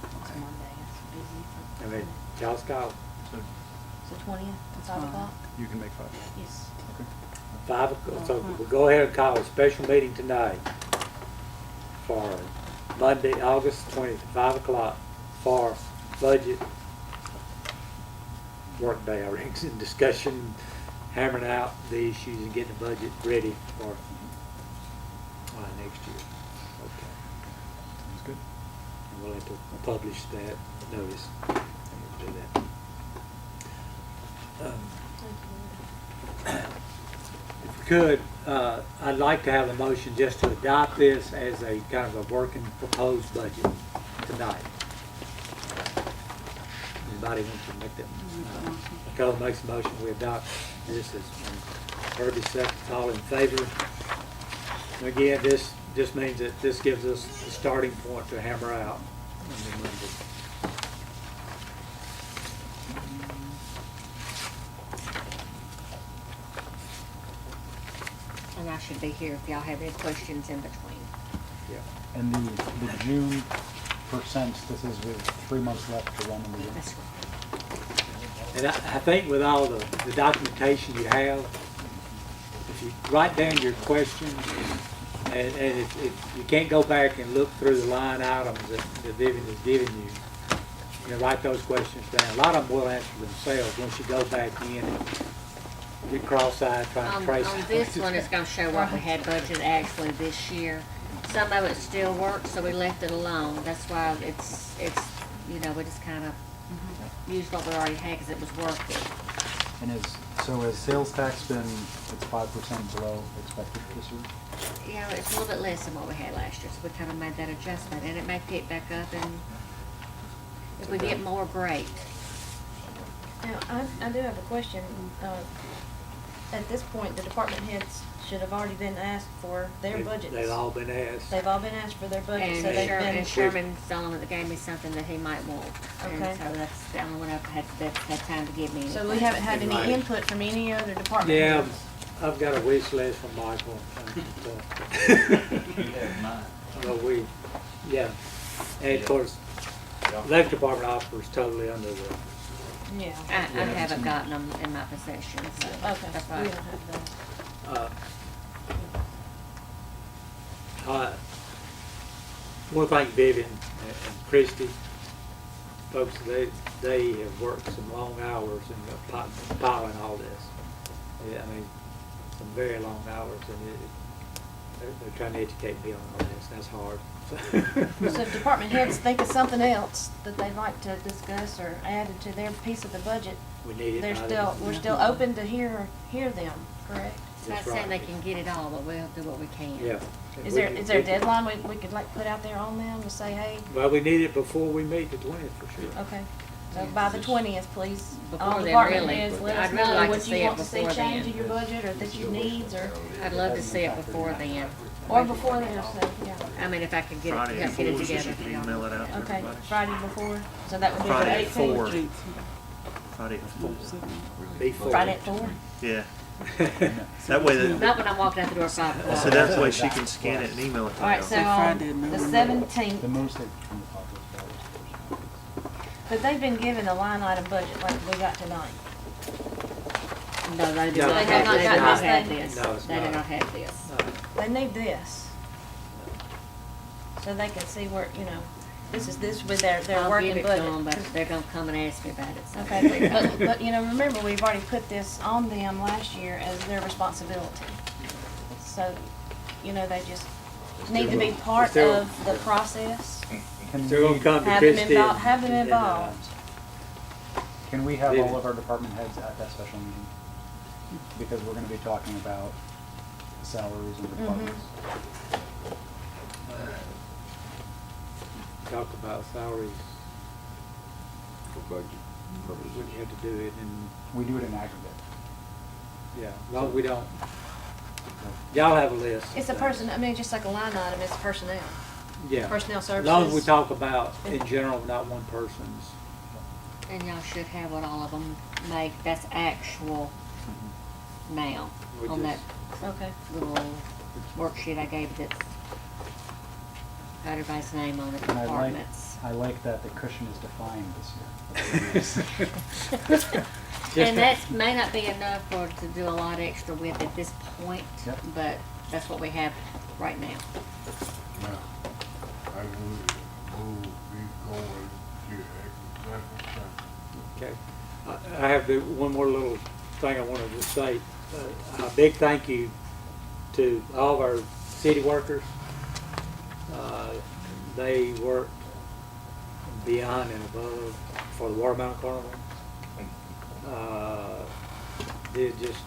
It's Monday, it's busy for. I mean, y'all's call. So 20th, That's 5 fine. o'clock? You can make 5. Yes. 5 o'clock, so we'll go ahead and call a special meeting tonight for Monday, August 20th, 5 o'clock for budget work day, I reckon, and discussion, hammering out the issues and getting the budget ready for next year. Okay. Sounds good. And we'll have to publish that notice. And we'll do that. If we could, I'd like to have a motion just to adopt this as a kind of a working proposed budget tonight. Anybody want to make that? Nicole makes a motion, we adopt this as Herbie seconds, all in favor. And again, this just means that this gives us the starting point to hammer out on the Monday. And I should be here if y'all have any questions in between. Yeah. And the June percents, this is with 3 months left to run in the year. That's right. And I think with all the documentation you have, if you write down your questions, and if you can't go back and look through the line items that Vivian has given you, you know, write those questions down. A lot of them will answer themselves once you go back in and get cross-eyed trying to trace. On this one, it's gonna show what we had budgeted actually this year. Some of it still works, so we left it alone. That's why it's, you know, we just kind of used what we already had because it was working. And has sales tax been, it's 5% below expected this year? you know, it's a little bit less than what we had last year, so we kind of made that adjustment, and it may pick back up, and if we get more, great. Now, I do have a question. At this point, the department heads should have already been asked for their budgets. They've all been asked. They've all been asked for their budgets, And so they've Sherman, been. and Sherman's the only one that gave me something that he might want, and Okay. so that's the only one that's had time to give me anything. So we haven't had Right. any input from any other department Yeah, heads? I've got a wish list from Michael. But yeah, and of course, electric department operates totally under the, Yeah. I haven't gotten them in my possession, so Okay, that's we why. don't have that. I want to thank Vivian and Christie. Folks, they have worked some long hours in piling all this. Yeah, I mean, some very long hours, and they're trying to educate me on all this. That's hard. So if department heads think of something else that they'd like to discuss or added to their piece of the budget, We need it. they're by still, the- we're still open to hear them, correct? It's not saying they can get it all, but we'll do what we can. Yeah. Is there a deadline we could like put out there on them to say, hey, Well, we need it before we meet the 20th for sure. okay, so by the 20th, please, Before all then, department really. heads, let I'd us really know like to what see you it want to see before change then. in your budget, or that you needs, or I'd love to see it before then. or before there, so, yeah. I mean, if I could get it, Friday help at get it 4, so together. she can email it out to Okay, everybody. Friday before, so that would be the Friday at 4. 18th. Friday at 4. Before. Friday at 4? Yeah. That way, Not when I'm walking out the door at 5 o'clock. so that way she can scan it and email it to All right, us. so on the 17th, The most they've from the public is personnel. but they've been given a line item budget like we got tonight. No, they do No, not they have, have they not do got not this have thing. this. No, it's They do not. not have this. They need this. So they can see where, this is with their I'll working give it to them, budget. but they're gonna come and ask me about it, so. Okay, but remember, we've already put this on them last year as their responsibility. So, they just need to be part Still- of the process. Can They're gonna we, come to Have them Christie. involved, have them and, involved. can we have Vivian. all of our department heads at that special meeting? Because we're gonna be talking about salaries and departments. Talk about salaries, For budget we purposes. have to do it, and, We do it in aggregate. yeah, as long as we don't, y'all have a list. It's a person, just like a line item, it's personnel. Yeah. personnel As long as we services. talk about, in general, not one person's. And y'all should have what all of them make, that's actual now, We on that just- Okay. little worksheet I gave that's got everybody's name on it, And departments. I like that the cushion is defined this year. And that may not be enough to do a lot extra with at this point, Yep. but that's what we have right now. I will be going to executive session. Okay. I have one more little thing I wanted to say. A big thank you to all of our city workers. They worked beyond and above for the Watermelon Carnival. Did just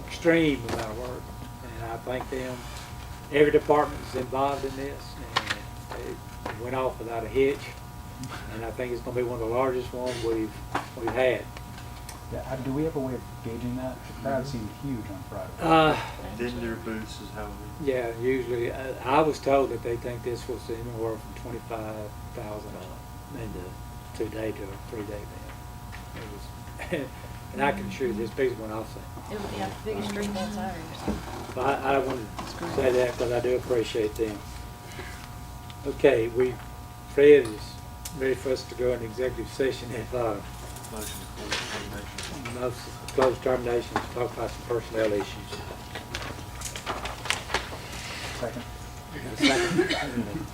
extreme amount of work, and I thank them. Every department's involved in this, and it went off without a hitch. And I think it's gonna be one of the largest ones we've had. Yeah, do we have a way of gauging that? The crowd seemed huge on Friday. Vendor booths is how we. Yeah, usually, I was told that they think this was anywhere from 25,000 in the 2-day to a 3-day event. It was, and I can assure you this piece went off It would be the biggest street that's ours. But I wanted to say that because I do appreciate them. Okay, Fred is ready for us to go into executive session if, Motion to close termination. most closed terminations, to talk about some personnel issues. Second. Second.